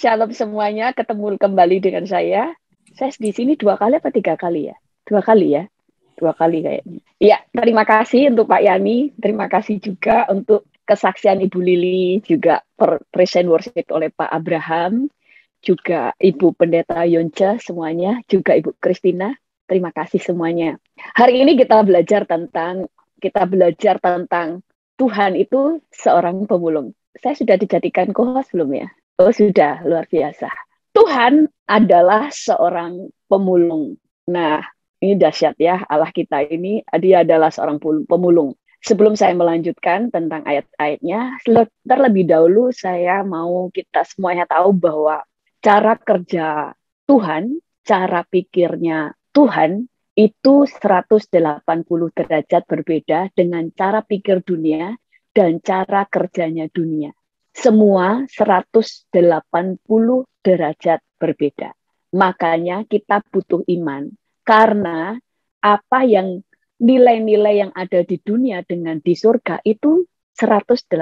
Shalom semuanya, ketemu kembali dengan saya. Saya di sini 2 kali apa 3 kali ya? 2 kali ya? 2 kali kayaknya. Iya, terima kasih untuk Pak Yani. Terima kasih juga untuk kesaksian Ibu Lili, juga present worship oleh Pak Abraham, juga Ibu Pendeta Yonca semuanya, juga Ibu Christina. Terima kasih semuanya. Hari ini kita belajar tentang Tuhan itu seorang pemulung. Saya sudah dijadikan co-host belum ya? Oh sudah, luar biasa. Tuhan adalah seorang pemulung. Nah, ini dahsyat ya, Allah kita ini, dia adalah seorang pemulung. Sebelum saya melanjutkan tentang ayat-ayatnya, terlebih dahulu saya mau kita semuanya tahu bahwa cara kerja Tuhan, cara pikirnya Tuhan, itu 180 derajat berbeda dengan cara pikir dunia dan cara kerjanya dunia. Semua 180 derajat berbeda. Makanya kita butuh iman. Karena apa yang nilai-nilai yang ada di dunia dengan di surga itu 180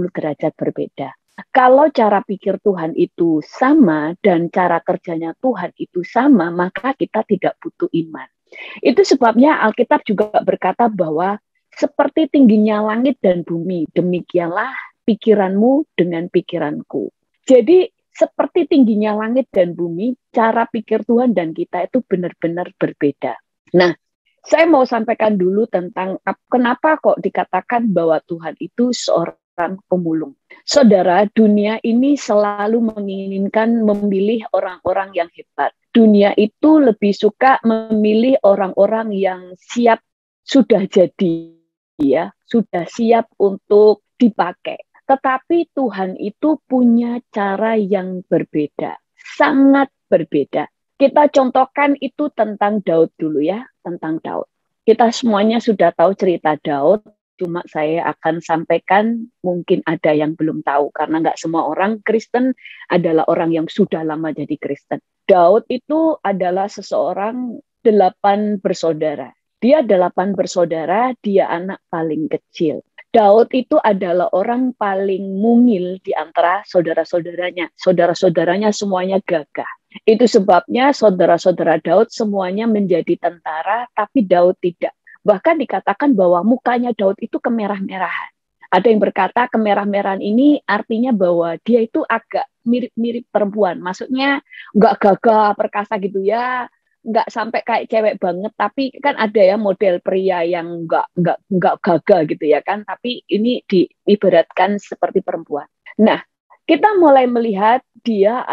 derajat berbeda. Kalau cara pikir Tuhan itu sama dan cara kerjanya Tuhan itu sama, maka kita tidak butuh iman. Itu sebabnya Alkitab juga berkata bahwa seperti tingginya langit dan bumi, demikianlah pikiranmu dengan pikiranku. Jadi seperti tingginya langit dan bumi, cara pikir Tuhan dan kita itu benar-benar berbeda. Nah, saya mau sampaikan dulu tentang kenapa kok dikatakan bahwa Tuhan itu seorang pemulung. Saudara, dunia ini selalu menginginkan memilih orang-orang yang hebat. Dunia itu lebih suka memilih orang-orang yang siap sudah jadi, ya, sudah siap untuk dipakai. Tetapi Tuhan itu punya cara yang berbeda, sangat berbeda. Kita contohkan itu tentang Daud dulu ya, tentang Daud. Kita semuanya sudah tahu cerita Daud, cuma saya akan sampaikan mungkin ada yang belum tahu, karena nggak semua orang Kristen adalah orang yang sudah lama jadi Kristen. Daud itu adalah seseorang 8 bersaudara. Dia 8 bersaudara, dia anak paling kecil. Daud itu adalah orang paling mungil di antara saudara-saudaranya. Saudara-saudaranya semuanya gagah. Itu sebabnya saudara-saudara Daud semuanya menjadi tentara, tapi Daud tidak. Bahkan dikatakan bahwa mukanya Daud itu kemerah-merahan. Ada yang berkata kemerah-merahan ini artinya bahwa dia itu agak mirip-mirip perempuan. Maksudnya nggak gagah perkasa gitu ya, nggak sampai kayak cewek banget, tapi kan ada ya model pria yang nggak gagah gitu ya kan, tapi ini diibaratkan seperti perempuan. Nah, kita mulai melihat dia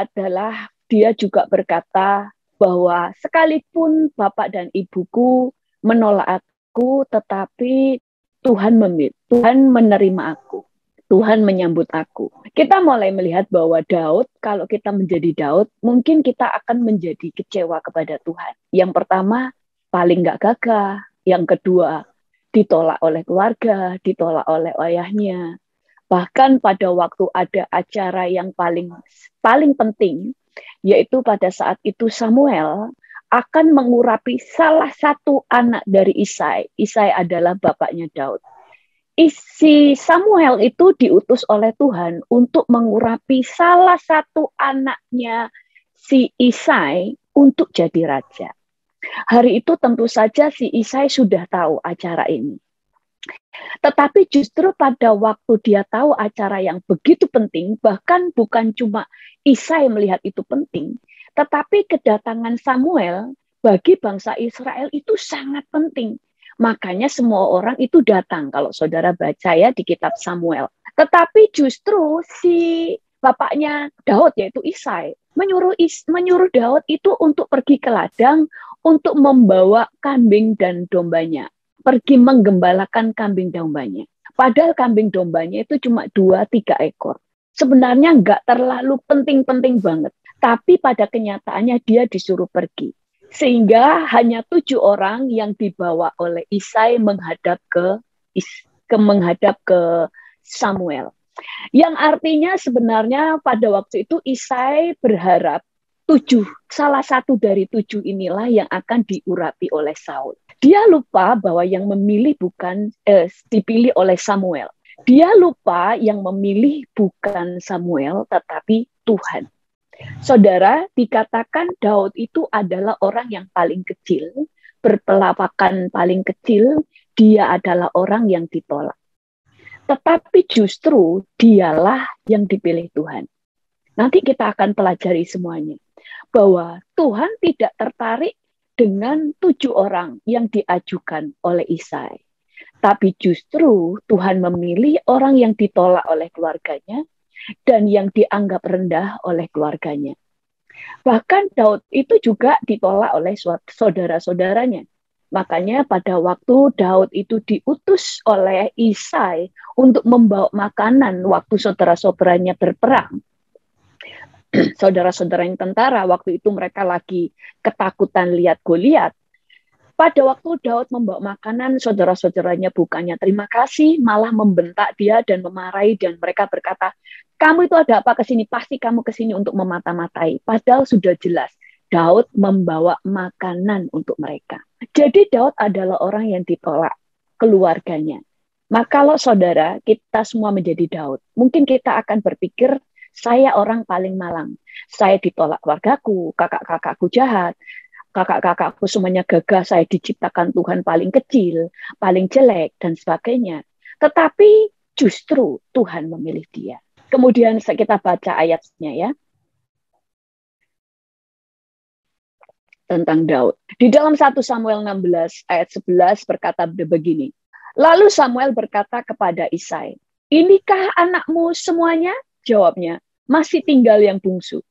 juga berkata bahwa sekalipun bapak dan ibuku menolak aku, tetapi Tuhan menerima aku. Tuhan menyambut aku. Kita mulai melihat bahwa Daud, kalau kita menjadi Daud, mungkin kita akan menjadi kecewa kepada Tuhan. Yang pertama, paling gak gagah. Yang kedua, ditolak oleh keluarga, ditolak oleh ayahnya. Bahkan pada waktu ada acara yang paling penting, yaitu pada saat itu Samuel akan mengurapi salah satu anak dari Isai. Isai adalah bapaknya Daud. Si Samuel itu diutus oleh Tuhan untuk mengurapi salah satu anaknya si Isai untuk jadi raja. Hari itu tentu saja si Isai sudah tahu acara ini. Tetapi justru pada waktu dia tahu acara yang begitu penting, bahkan bukan cuma Isai melihat itu penting, tetapi kedatangan Samuel bagi bangsa Israel itu sangat penting. Makanya semua orang itu datang, kalau saudara baca ya di kitab Samuel. Tetapi justru si bapaknya Daud, yaitu Isai, menyuruh Daud itu untuk pergi ke ladang untuk membawa kambing dan dombanya. Pergi menggembalakan kambing dombanya. Padahal kambing dombanya itu cuma 2-3 ekor. Sebenarnya nggak terlalu penting-penting banget. Tapi pada kenyataannya dia disuruh pergi. Sehingga hanya 7 orang yang dibawa oleh Isai menghadap ke Samuel. Yang artinya sebenarnya pada waktu itu Isai berharap salah satu dari 7 inilah yang akan diurapi oleh Saul. Dia lupa bahwa yang memilih dipilih oleh Samuel. Dia lupa yang memilih bukan Samuel tetapi Tuhan. Saudara, dikatakan Daud itu adalah orang yang paling kecil, berpelapakan paling kecil, dia adalah orang yang ditolak. Tetapi justru dialah yang dipilih Tuhan. Nanti kita akan pelajari semuanya. Bahwa Tuhan tidak tertarik dengan 7 orang yang diajukan oleh Isai. Tapi justru Tuhan memilih orang yang ditolak oleh keluarganya dan yang dianggap rendah oleh keluarganya. Bahkan Daud itu juga ditolak oleh saudara-saudaranya. Makanya pada waktu Daud itu diutus oleh Isai untuk membawa makanan waktu saudara-saudaranya berperang, saudara-saudara yang tentara, waktu itu mereka lagi ketakutan lihat Goliat. Pada waktu Daud membawa makanan, saudara-saudaranya bukannya terima kasih, malah membentak dia dan memarahi, dan mereka berkata, kamu itu ada apa ke sini? Pasti kamu ke sini untuk memata-matai. Padahal sudah jelas, Daud membawa makanan untuk mereka. Jadi Daud adalah orang yang ditolak keluarganya. Maka kalau saudara, kita semua menjadi Daud, mungkin kita akan berpikir, saya orang paling malang. Saya ditolak keluargaku, kakak-kakakku jahat, kakak-kakakku semuanya gagah, saya diciptakan Tuhan paling kecil, paling jelek, dan sebagainya. Tetapi justru Tuhan memilih dia. Kemudian kita baca ayatnya ya, tentang Daud. Di dalam 1 Samuel 16 ayat 11 berkata begini, lalu Samuel berkata kepada Isai, inikah anakmu semuanya? Jawabnya, masih tinggal yang bungsu,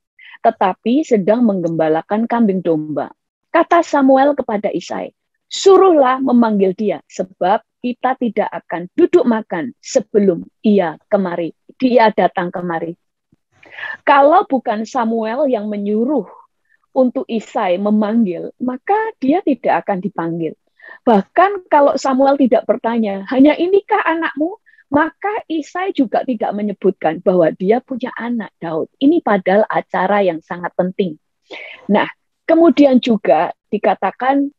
tetapi sedang menggembalakan kambing domba. Kata Samuel kepada Isai, suruhlah memanggil dia, sebab kita tidak akan duduk makan sebelum dia datang kemari. Kalau bukan Samuel yang menyuruh untuk Isai memanggil, maka dia tidak akan dipanggil. Bahkan kalau Samuel tidak bertanya, hanya inikah anakmu? Maka Isai juga tidak menyebutkan bahwa dia punya anak Daud. Ini padahal acara yang sangat penting. Nah, kemudian juga dikatakan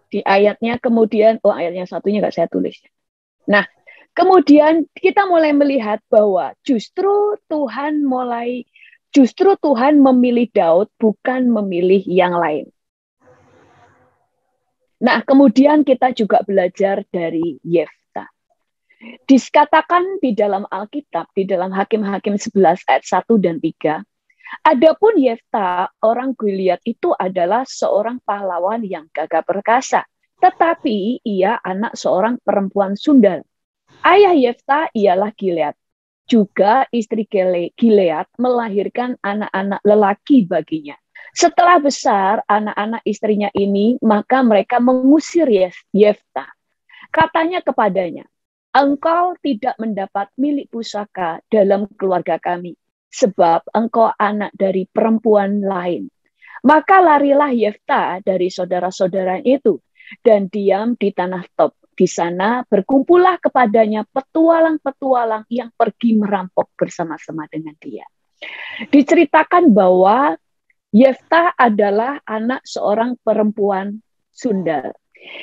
di ayatnya kemudian, ayatnya satunya nggak saya tulis. Nah, kemudian kita mulai melihat bahwa justru Tuhan memilih Daud, bukan memilih yang lain. Nah, kemudian kita juga belajar dari Yefta. Dikatakan di dalam Alkitab, di dalam Hakim-Hakim 11 ayat 1 dan 3, adapun Yefta, orang Goliat itu adalah seorang pahlawan yang gagah perkasa, tetapi ia anak seorang perempuan sundal. Ayah Yefta ialah Gilead. Juga istri Gilead melahirkan anak-anak lelaki baginya. Setelah besar anak-anak istrinya ini, maka mereka mengusir Yefta. Katanya kepadanya, engkau tidak mendapat milik pusaka dalam keluarga kami, sebab engkau anak dari perempuan lain. Maka larilah Yefta dari saudara-saudara itu, dan diam di tanah Tob. Di sana berkumpullah kepadanya petualang-petualang yang pergi merampok bersama-sama dengan dia. Diceritakan bahwa Yefta adalah anak seorang perempuan sundal.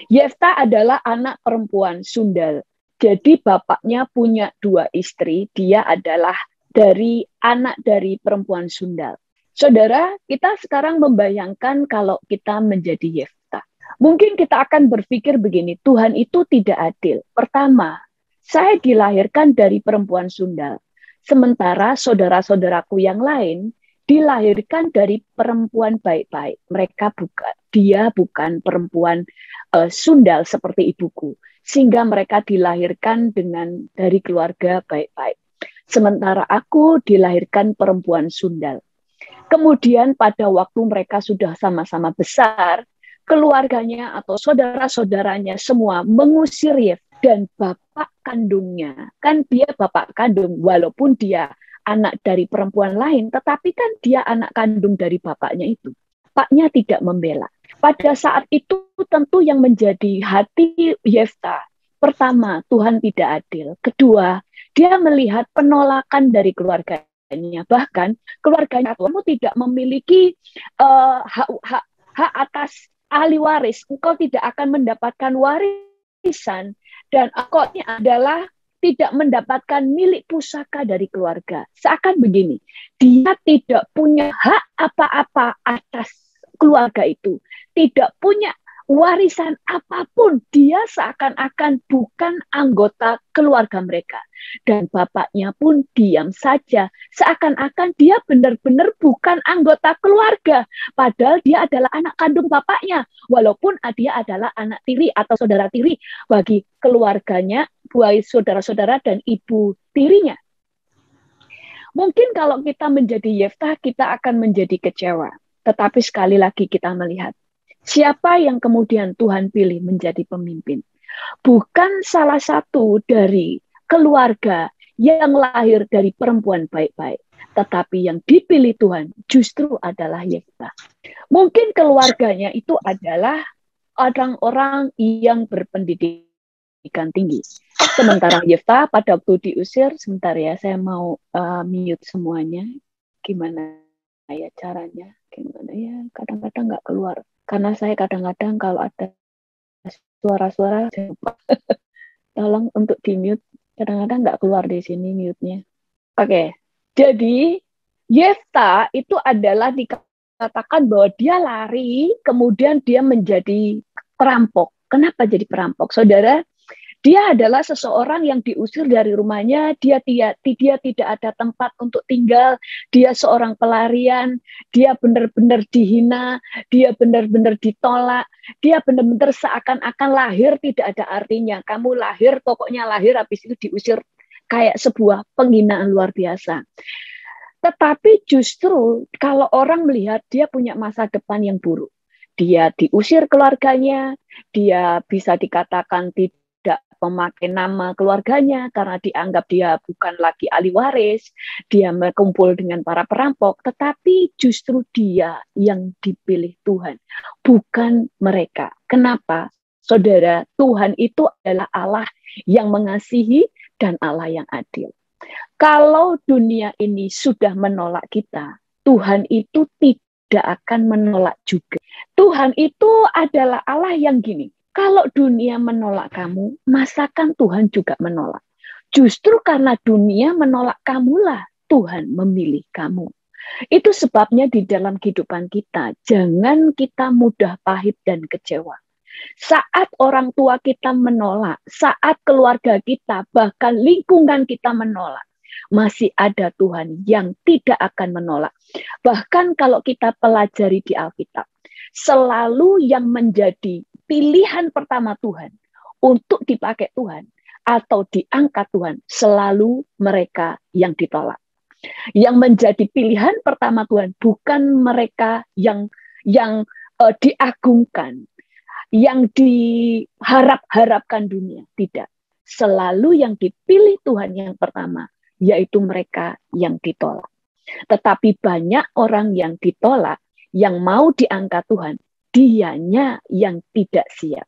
Yefta adalah anak perempuan sundal. Jadi bapaknya punya 2 istri, dia adalah anak dari perempuan sundal. Saudara, kita sekarang membayangkan kalau kita menjadi Yefta. Mungkin kita akan berpikir begini, Tuhan itu tidak adil. Pertama, saya dilahirkan dari perempuan sundal. Sementara saudara-saudaraku yang lain dilahirkan dari perempuan baik-baik. Dia bukan perempuan sundal seperti ibuku. Sehingga mereka dilahirkan dari keluarga baik-baik. Sementara aku dilahirkan perempuan sundal. Kemudian pada waktu mereka sudah sama-sama besar, keluarganya atau saudara-saudaranya semua mengusir Yefta, dan bapak kandungnya, kan dia bapak kandung, walaupun dia anak dari perempuan lain, tetapi kan dia anak kandung dari bapaknya itu. Bapaknya tidak membela. Pada saat itu tentu yang menjadi hati Yefta, pertama, Tuhan tidak adil. Kedua, dia melihat penolakan dari keluarganya. Bahkan keluarganya, kamu tidak memiliki hak atas ahli waris, engkau tidak akan mendapatkan warisan, dan engkau ini adalah tidak mendapatkan milik pusaka dari keluarga. Seakan begini, dia tidak punya hak apa-apa atas keluarga itu, tidak punya warisan apapun, dia seakan-akan bukan anggota keluarga mereka. Dan bapaknya pun diam saja, seakan-akan dia benar-benar bukan anggota keluarga, padahal dia adalah anak kandung bapaknya, walaupun dia adalah anak tiri atau saudara tiri bagi keluarganya, buai saudara-saudara dan ibu tirinya. Mungkin kalau kita menjadi Yeftah, kita akan menjadi kecewa. Tetapi sekali lagi kita melihat, siapa yang kemudian Tuhan pilih menjadi pemimpin? Bukan salah satu dari keluarga yang lahir dari perempuan baik-baik, tetapi yang dipilih Tuhan justru adalah Yeftah. Mungkin keluarganya itu adalah orang-orang yang berpendidikan tinggi. Sementara Yeftah pada waktu diusir, sebentar ya, saya mau mute semuanya. Gimana ya caranya? Gimana ya? Kadang-kadang nggak keluar. Karena saya kadang-kadang kalau ada suara-suara, saya lupa. Tolong untuk di-mute. Kadang-kadang nggak keluar di sini mute-nya. Oke, jadi Yeftah itu adalah dikatakan bahwa dia lari, kemudian dia menjadi perampok. Kenapa jadi perampok? Saudara, dia adalah seseorang yang diusir dari rumahnya, dia tidak ada tempat untuk tinggal, dia seorang pelarian, dia benar-benar dihina, dia benar-benar ditolak, dia benar-benar seakan-akan lahir tidak ada artinya. Kamu lahir, pokoknya lahir, habis itu diusir kayak sebuah penghinaan luar biasa. Tetapi justru kalau orang melihat dia punya masa depan yang buruk, dia diusir keluarganya, dia bisa dikatakan tidak memakai nama keluarganya karena dianggap dia bukan lagi ahli waris, dia berkumpul dengan para perampok, tetapi justru dia yang dipilih Tuhan, bukan mereka. Kenapa? Saudara, Tuhan itu adalah Allah yang mengasihi dan Allah yang adil. Kalau dunia ini sudah menolak kita, Tuhan itu tidak akan menolak juga. Tuhan itu adalah Allah yang gini, kalau dunia menolak kamu, masakan Tuhan juga menolak. Justru karena dunia menolak kamulah Tuhan memilih kamu. Itu sebabnya di dalam kehidupan kita, jangan kita mudah pahit dan kecewa. Saat orang tua kita menolak, saat keluarga kita, bahkan lingkungan kita menolak, masih ada Tuhan yang tidak akan menolak. Bahkan kalau kita pelajari di Alkitab, selalu yang menjadi pilihan pertama Tuhan untuk dipakai Tuhan atau diangkat Tuhan, selalu mereka yang ditolak. Yang menjadi pilihan pertama Tuhan bukan mereka yang diagungkan, yang diharap-harapkan dunia, tidak. Selalu yang dipilih Tuhan yang pertama, yaitu mereka yang ditolak. Tetapi banyak orang yang ditolak, yang mau diangkat Tuhan, dianya yang tidak siap.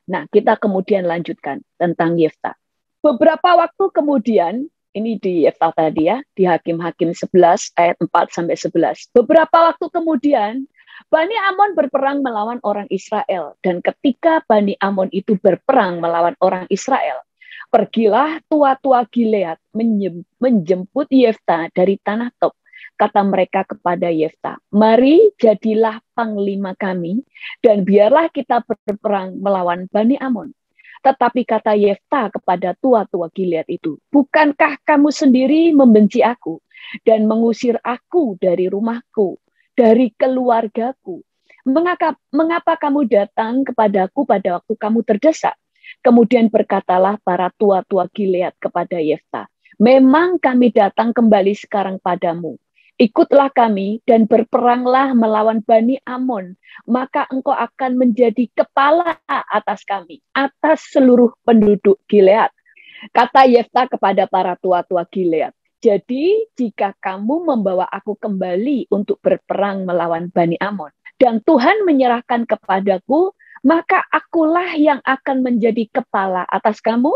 Nah, kita kemudian lanjutkan tentang Yeftah. Beberapa waktu kemudian, ini di Yeftah tadi ya, di Hakim-Hakim 11 ayat 4-11. Beberapa waktu kemudian, Bani Amon berperang melawan orang Israel. Dan ketika Bani Amon itu berperang melawan orang Israel, pergilah tua-tua Gilead menjemput Yeftah dari tanah Tob. Kata mereka kepada Yeftah, mari jadilah panglima kami, dan biarlah kita berperang melawan Bani Amon. Tetapi kata Yeftah kepada tua-tua Gilead itu, bukankah kamu sendiri membenci aku, dan mengusir aku dari rumahku, dari keluargaku? Mengapa kamu datang kepadaku pada waktu kamu terdesak? Kemudian berkatalah para tua-tua Gilead kepada Yeftah, memang kami datang kembali sekarang padamu. Ikutlah kami dan berperanglah melawan Bani Amon, maka engkau akan menjadi kepala atas kami, atas seluruh penduduk Gilead. Kata Yeftah kepada para tua-tua Gilead, jadi jika kamu membawa aku kembali untuk berperang melawan Bani Amon, dan Tuhan menyerahkan kepadaku, maka akulah yang akan menjadi kepala atas kamu.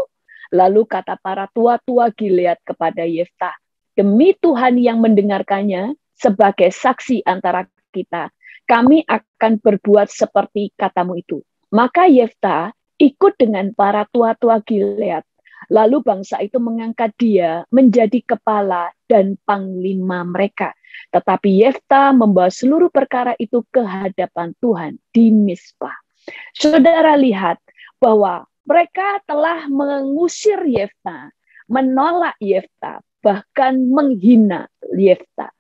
Lalu kata para tua-tua Gilead kepada Yeftah, demi Tuhan yang mendengarkannya sebagai saksi antara kita, kami akan berbuat seperti katamu itu. Maka Yeftah ikut dengan para tua-tua Gilead, Lalu bangsa itu mengangkat dia menjadi kepala dan panglima mereka. Tetapi Yefta membawa seluruh perkara itu ke hadapan Tuhan di Mizpah. Saudara lihat bahwa mereka telah mengusir Yefta, menolak Yefta, bahkan menghina Yefta.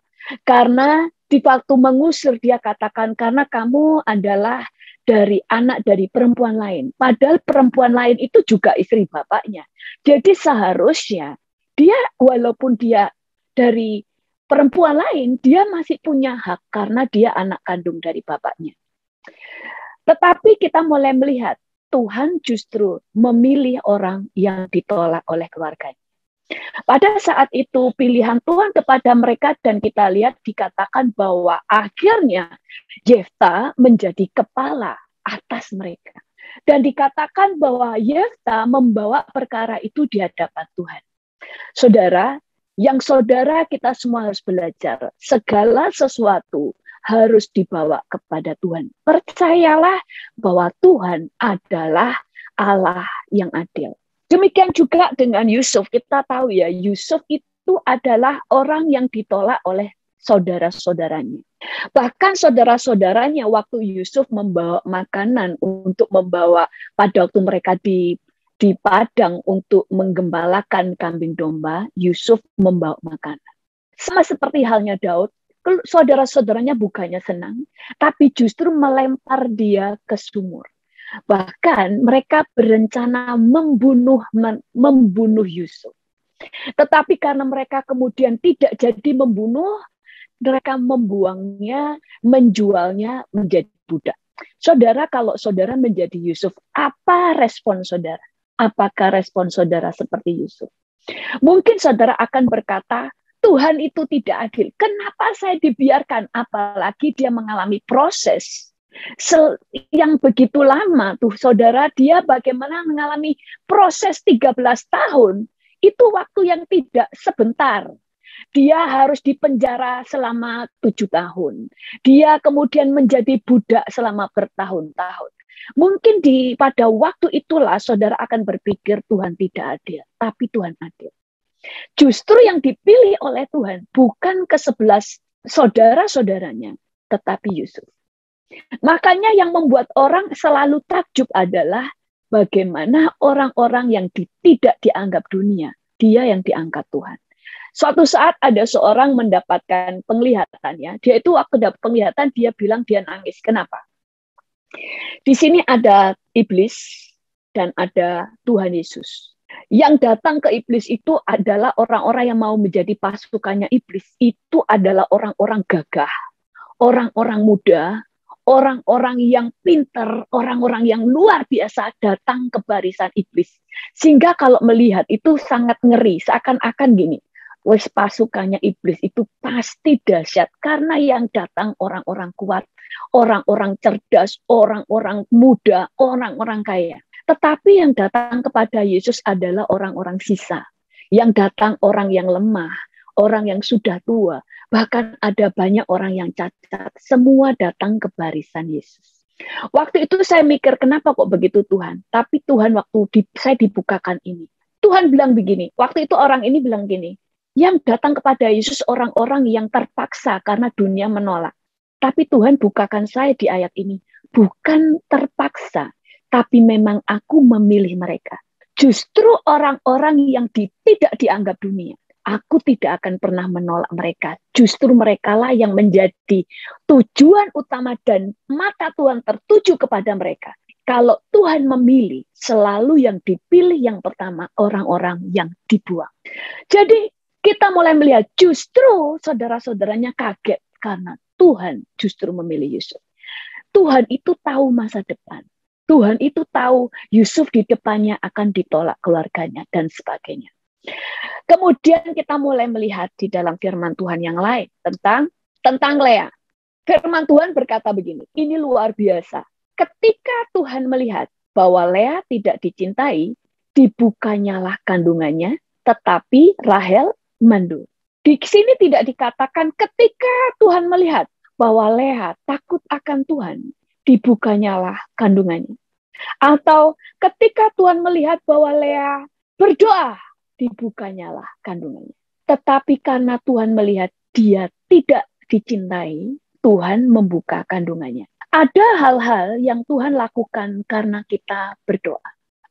Karena di waktu mengusir dia katakan, karena kamu adalah dari anak dari perempuan lain. Padahal perempuan lain itu juga istri bapaknya. Jadi seharusnya dia walaupun dia dari perempuan lain, dia masih punya hak karena dia anak kandung dari bapaknya. Tetapi kita mulai melihat Tuhan justru memilih orang yang ditolak oleh keluarganya. Pada saat itu pilihan Tuhan kepada mereka dan kita lihat dikatakan bahwa akhirnya Yefta menjadi kepala atas mereka. Dan dikatakan bahwa Yefta membawa perkara itu di hadapan Tuhan. Saudara, yang saudara kita semua harus belajar, segala sesuatu harus dibawa kepada Tuhan. Percayalah bahwa Tuhan adalah Allah yang adil. Demikian juga dengan Yusuf. Kita tahu ya, Yusuf itu adalah orang yang ditolak oleh saudara-saudaranya. Bahkan saudara-saudaranya waktu Yusuf membawa makanan untuk membawa pada waktu mereka di padang untuk menggembalakan kambing domba, Yusuf membawa makanan. Sama seperti halnya Daud, saudara-saudaranya bukannya senang, tapi justru melempar dia ke sumur. Bahkan mereka berencana membunuh Yusuf. Tetapi karena mereka kemudian tidak jadi membunuh, mereka membuangnya, menjualnya menjadi budak. Saudara, kalau saudara menjadi Yusuf, apa respon saudara? Apakah respon saudara seperti Yusuf? Mungkin saudara akan berkata, Tuhan itu tidak adil. Kenapa saya dibiarkan? Apalagi dia mengalami proses yang begitu lama tuh saudara, dia bagaimana mengalami proses 13 tahun, itu waktu yang tidak sebentar. Dia harus dipenjara selama 7 tahun. Dia kemudian menjadi budak selama bertahun-tahun. Mungkin pada waktu itulah saudara akan berpikir Tuhan tidak adil, tapi Tuhan adil. Justru yang dipilih oleh Tuhan bukan ke-11 saudara-saudaranya, tetapi Yusuf. Makanya yang membuat orang selalu takjub adalah bagaimana orang-orang yang tidak dianggap dunia, dia yang diangkat Tuhan. Suatu saat ada seorang mendapatkan penglihatannya, dia itu waktu dapat penglihatan dia bilang dia nangis. Kenapa? Di sini ada iblis dan ada Tuhan Yesus. Yang datang ke iblis itu adalah orang-orang yang mau menjadi pasukannya iblis. Itu adalah orang-orang gagah, orang-orang muda, orang-orang yang pintar, orang-orang yang luar biasa datang ke barisan iblis. Sehingga kalau melihat itu sangat ngeri, seakan-akan gini, wes pasukannya iblis itu pasti dahsyat karena yang datang orang-orang kuat, orang-orang cerdas, orang-orang muda, orang-orang kaya. Tetapi yang datang kepada Yesus adalah orang-orang sisa. Yang datang orang yang lemah, orang yang sudah tua, bahkan ada banyak orang yang cacat, semua datang ke barisan Yesus. Waktu itu saya mikir, kenapa kok begitu Tuhan? Tapi Tuhan waktu saya dibukakan ini, Tuhan bilang begini, waktu itu orang ini bilang gini, yang datang kepada Yesus orang-orang yang terpaksa karena dunia menolak. Tapi Tuhan bukakan saya di ayat ini, bukan terpaksa, tapi memang aku memilih mereka. Justru orang-orang yang tidak dianggap dunia, aku tidak akan pernah menolak mereka. Justru merekalah yang menjadi tujuan utama dan mata Tuhan tertuju kepada mereka. Kalau Tuhan memilih, selalu yang dipilih yang pertama orang-orang yang dibuang. Jadi kita mulai melihat justru saudara-saudaranya kaget karena Tuhan justru memilih Yusuf. Tuhan itu tahu masa depan. Tuhan itu tahu Yusuf di depannya akan ditolak keluarganya dan sebagainya. Kemudian kita mulai melihat di dalam firman Tuhan yang lain tentang Lea. Firman Tuhan berkata begini, ini luar biasa. Ketika Tuhan melihat bahwa Lea tidak dicintai, dibukanyalah kandungannya, tetapi Rahel mandul. Di sini tidak dikatakan ketika Tuhan melihat bahwa Lea takut akan Tuhan, dibukanyalah kandungannya. Atau ketika Tuhan melihat bahwa Lea Berdoa, dibukanyalah kandungannya. Tetapi karena Tuhan melihat dia tidak dicintai, Tuhan membuka kandungannya. Ada hal-hal yang Tuhan lakukan karena kita berdoa.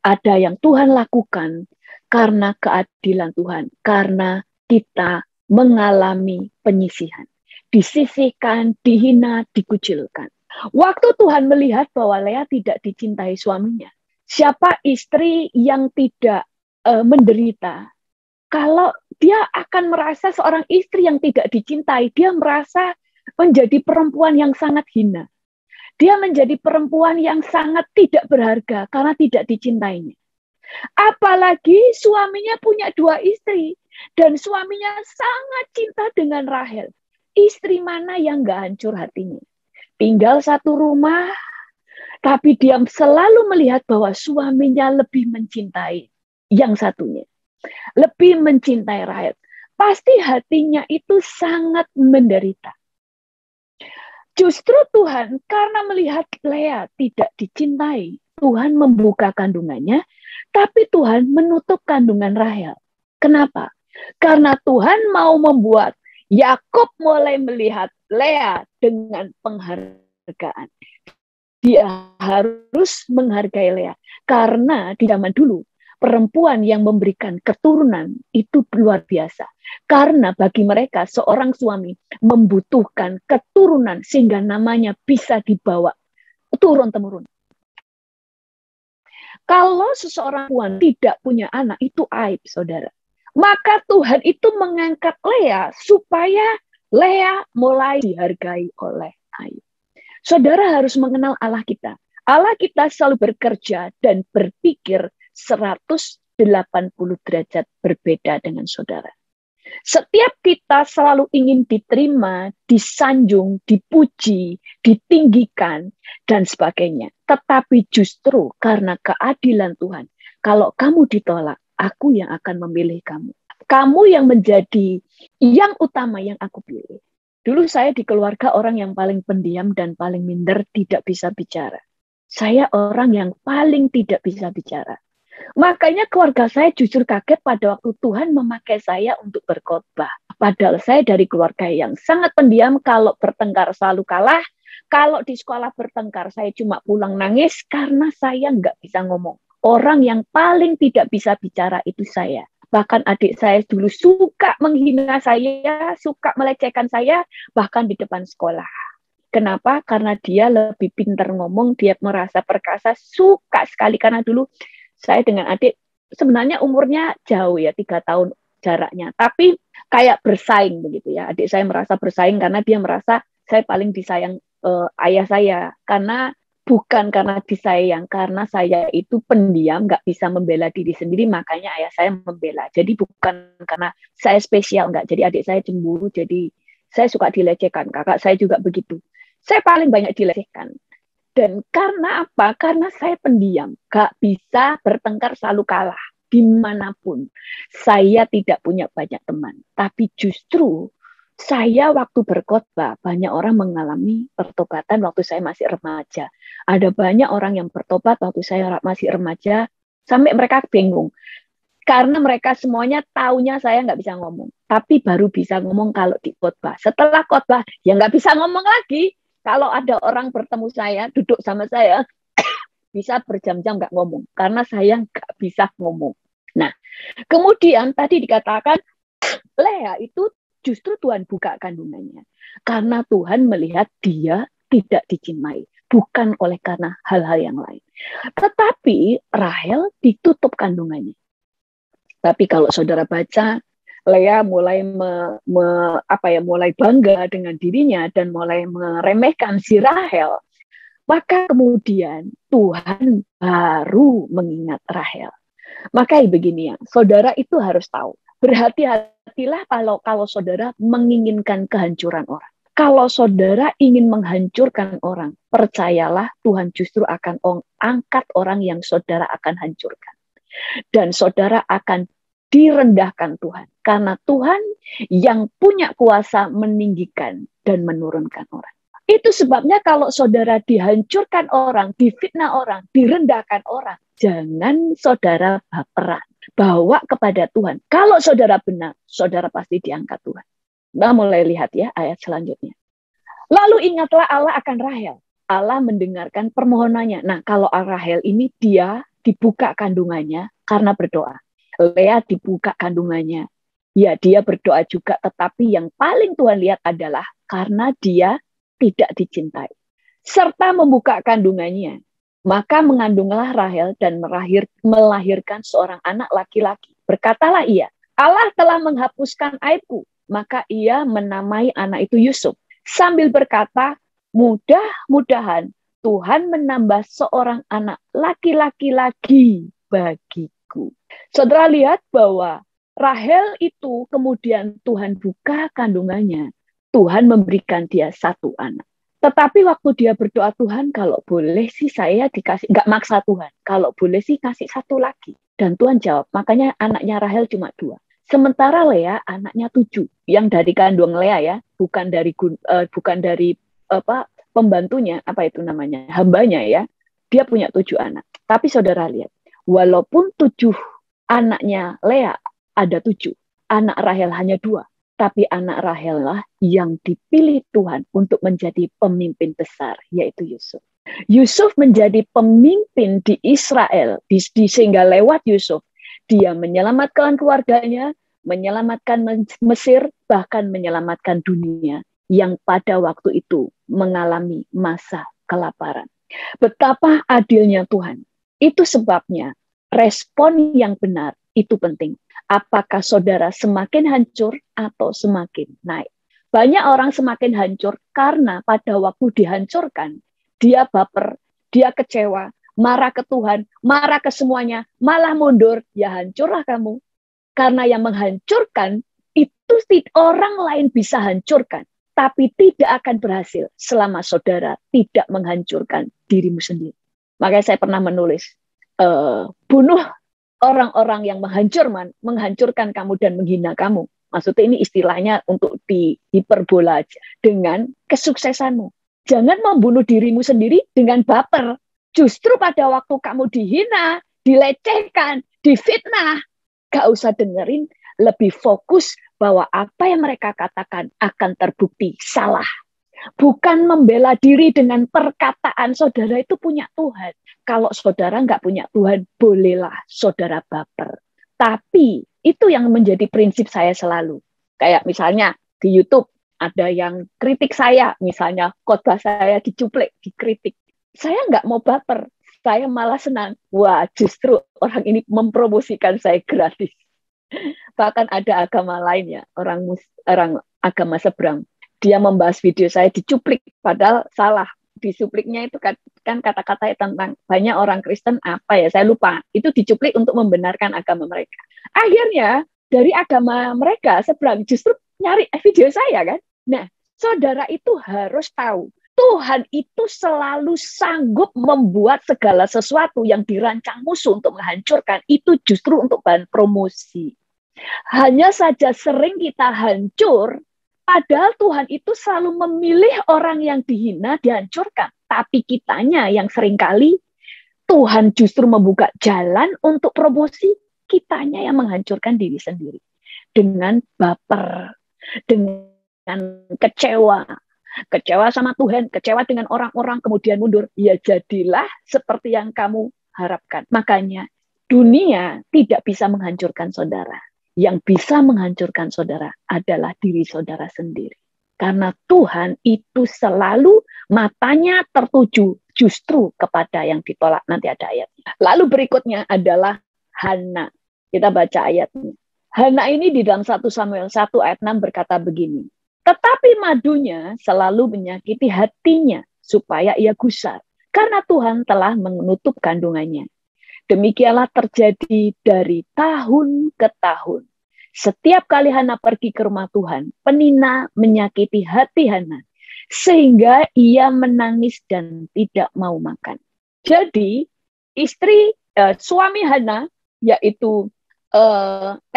Ada yang Tuhan lakukan karena keadilan Tuhan, karena kita mengalami penyisihan. Disisihkan, dihina, dikucilkan. Waktu Tuhan melihat bahwa Lea tidak dicintai suaminya, siapa istri yang tidak menderita? Kalau dia akan merasa seorang istri yang tidak dicintai, dia merasa menjadi perempuan yang sangat hina. Dia menjadi perempuan yang sangat tidak berharga karena tidak dicintainya. Apalagi suaminya punya 2 istri dan suaminya sangat cinta dengan Rahel. Istri mana yang gak hancur hatinya? Tinggal satu rumah, tapi dia selalu melihat bahwa suaminya lebih mencintai yang satunya. Lebih mencintai Rahel. Pasti hatinya itu sangat menderita. Justru Tuhan karena melihat Lea tidak dicintai, Tuhan membuka kandungannya, tapi Tuhan menutup kandungan Rahel. Kenapa? Karena Tuhan mau membuat Yakub mulai melihat Lea dengan penghargaan. Dia harus menghargai Lea. Karena di zaman dulu, perempuan yang memberikan keturunan itu luar biasa. Karena bagi mereka seorang suami membutuhkan keturunan sehingga namanya bisa dibawa turun-temurun. Kalau seseorang perempuan tidak punya anak, itu aib, saudara. Maka Tuhan itu mengangkat Lea supaya Lea mulai dihargai oleh Ayub. Saudara harus mengenal Allah kita. Allah kita selalu bekerja dan berpikir 180 derajat berbeda dengan saudara. Setiap kita selalu ingin diterima, disanjung, dipuji, ditinggikan, dan sebagainya. Tetapi justru karena keadilan Tuhan, kalau kamu ditolak, aku yang akan memilih kamu. Kamu yang menjadi yang utama yang aku pilih. Dulu saya di keluarga orang yang paling pendiam dan paling minder, tidak bisa bicara. Saya orang yang paling tidak bisa bicara. Makanya keluarga saya justru kaget pada waktu Tuhan memakai saya untuk berkhotbah. Padahal saya dari keluarga yang sangat pendiam, kalau bertengkar selalu kalah. Kalau di sekolah bertengkar, saya cuma pulang nangis karena saya nggak bisa ngomong. Orang yang paling tidak bisa bicara itu saya. Bahkan adik saya dulu suka menghina saya, suka melecehkan saya, bahkan di depan sekolah. Kenapa? Karena dia lebih pintar ngomong, dia merasa perkasa, suka sekali. Karena dulu saya dengan adik sebenarnya umurnya jauh ya, 3 tahun jaraknya. Tapi kayak bersaing begitu ya. Adik saya merasa bersaing karena dia merasa saya paling disayang ayah saya. Karena bukan karena disayang, karena saya itu pendiam, nggak bisa membela diri sendiri, makanya ayah saya membela. Jadi bukan karena saya spesial, nggak. Jadi adik saya cemburu, jadi saya suka dilecehkan. Kakak saya juga begitu. Saya paling banyak dilecehkan. Dan karena apa? Karena saya pendiam, gak bisa bertengkar, selalu kalah dimanapun. Saya tidak punya banyak teman, tapi justru saya waktu berkhotbah banyak orang mengalami pertobatan waktu saya masih remaja. Ada banyak orang yang bertobat waktu saya masih remaja, sampai mereka bingung. Karena mereka semuanya taunya saya nggak bisa ngomong, tapi baru bisa ngomong kalau di khotbah. Setelah khotbah, ya nggak bisa ngomong lagi. Kalau ada orang bertemu saya, duduk sama saya, bisa berjam-jam nggak ngomong, karena saya nggak bisa ngomong. Nah, kemudian tadi dikatakan, Lea itu justru Tuhan buka kandungannya. Karena Tuhan melihat dia tidak dicintai, bukan oleh karena hal-hal yang lain. Tetapi Rahel ditutup kandungannya. Tapi kalau saudara baca, Lea mulai mulai bangga dengan dirinya dan mulai meremehkan si Rahel. Maka kemudian Tuhan baru mengingat Rahel. Maka begini ya, saudara itu harus tahu. Berhati-hatilah kalau saudara menginginkan kehancuran orang. Kalau saudara ingin menghancurkan orang, percayalah Tuhan justru akan angkat orang yang saudara akan hancurkan. Dan saudara akan direndahkan Tuhan. Karena Tuhan yang punya kuasa meninggikan dan menurunkan orang. Itu sebabnya kalau saudara dihancurkan orang, difitnah orang, direndahkan orang, jangan saudara baperan. bawa kepada Tuhan. Kalau saudara benar, saudara pasti diangkat Tuhan. Nah, mulai lihat ya ayat selanjutnya. Lalu ingatlah Allah akan Rahel. Allah mendengarkan permohonannya. Nah, kalau Rahel ini dia dibuka kandungannya karena berdoa. Lea dibuka kandungannya. Ya, dia berdoa juga, tetapi yang paling Tuhan lihat adalah karena dia tidak dicintai. Serta membuka kandungannya. Maka mengandunglah Rahel dan melahirkan seorang anak laki-laki. Berkatalah ia, Allah telah menghapuskan aibku. Maka ia menamai anak itu Yusuf. Sambil berkata, mudah-mudahan Tuhan menambah seorang anak laki-laki lagi bagiku. Saudara lihat bahwa Rahel itu kemudian Tuhan buka kandungannya. Tuhan memberikan dia satu anak. Tetapi waktu dia berdoa, Tuhan kalau boleh sih saya dikasih, nggak maksa Tuhan, kalau boleh sih kasih satu lagi. Dan Tuhan jawab, makanya anaknya Rahel cuma 2. Sementara Lea anaknya 7, yang dari kandung Lea ya, bukan dari pembantunya, apa itu namanya, hambanya ya. Dia punya 7 anak. Tapi saudara lihat, walaupun 7 anaknya Lea ada 7, anak Rahel hanya 2. Tapi anak Rahel lah yang dipilih Tuhan untuk menjadi pemimpin besar, yaitu Yusuf. Yusuf menjadi pemimpin di Israel, sehingga lewat Yusuf, dia menyelamatkan keluarganya, menyelamatkan Mesir, bahkan menyelamatkan dunia yang pada waktu itu mengalami masa kelaparan. Betapa adilnya Tuhan. Itu sebabnya respon yang benar itu penting. Apakah saudara semakin hancur atau semakin naik? Banyak orang semakin hancur karena pada waktu dihancurkan, dia baper, dia kecewa, marah ke Tuhan, marah ke semuanya, malah mundur. Ya hancurlah kamu. Karena yang menghancurkan itu orang lain bisa hancurkan, tapi tidak akan berhasil selama saudara tidak menghancurkan dirimu sendiri. Makanya saya pernah menulis, bunuh orang-orang yang menghancurkan kamu dan menghina kamu. Maksudnya ini istilahnya untuk dihiperbola aja. Dengan kesuksesanmu. Jangan membunuh dirimu sendiri dengan baper. Justru pada waktu kamu dihina, dilecehkan, difitnah, gak usah dengerin, lebih fokus bahwa apa yang mereka katakan akan terbukti salah. Bukan membela diri dengan perkataan. Saudara itu punya Tuhan. Kalau saudara nggak punya Tuhan, bolehlah saudara baper. Tapi itu yang menjadi prinsip saya selalu. Kayak misalnya di YouTube ada yang kritik saya, misalnya khotbah saya dicuplik, dikritik. Saya nggak mau baper. Saya malah senang. Wah, justru orang ini mempromosikan saya gratis. Bahkan ada agama lain ya, orang agama seberang. Dia membahas video saya dicuplik, padahal salah. Dicupliknya itu kan kata-kata tentang banyak orang Kristen apa ya, saya lupa. Itu dicuplik untuk membenarkan agama mereka. Akhirnya dari agama mereka seberang justru nyari video saya kan. Nah, saudara itu harus tahu, Tuhan itu selalu sanggup membuat segala sesuatu yang dirancang musuh untuk menghancurkan, itu justru untuk bahan promosi. Hanya saja sering kita hancur, padahal Tuhan itu selalu memilih orang yang dihina, dihancurkan. Tapi kitanya yang seringkali Tuhan justru membuka jalan untuk promosi, kitanya yang menghancurkan diri sendiri. Dengan baper, dengan kecewa. Kecewa sama Tuhan, kecewa dengan orang-orang, kemudian mundur. Ya jadilah seperti yang kamu harapkan. Makanya dunia tidak bisa menghancurkan saudara. Yang bisa menghancurkan saudara adalah diri saudara sendiri. Karena Tuhan itu selalu matanya tertuju justru kepada yang ditolak. Nanti ada ayatnya. Lalu berikutnya adalah Hana. Kita baca ayatnya. Hana ini di dalam 1 Samuel 1 ayat 6 berkata begini. Tetapi madunya selalu menyakiti hatinya supaya ia gusar. Karena Tuhan telah menutup kandungannya. Demikianlah terjadi dari tahun ke tahun. Setiap kali Hana pergi ke rumah Tuhan, penina menyakiti hati Hana, sehingga ia menangis dan tidak mau makan. Jadi, suami Hana, yaitu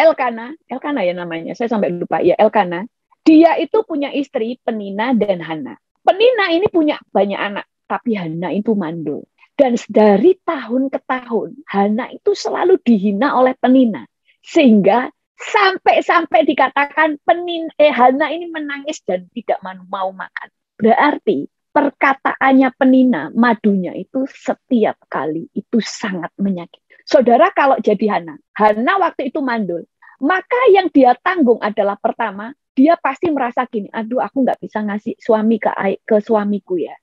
Elkana ya namanya, saya sampai lupa, ya Elkana, dia itu punya istri Penina dan Hana. Penina ini punya banyak anak, tapi Hana itu mandul. Dan dari tahun ke tahun, Hana itu selalu dihina oleh penina. Sehingga sampai dikatakan Hana ini menangis dan tidak mau makan. Berarti perkataannya penina, madunya itu setiap kali itu sangat menyakiti. Saudara kalau jadi Hana waktu itu mandul, maka yang dia tanggung adalah pertama, dia pasti merasa gini, aduh aku nggak bisa ngasih suami ke suamiku ya.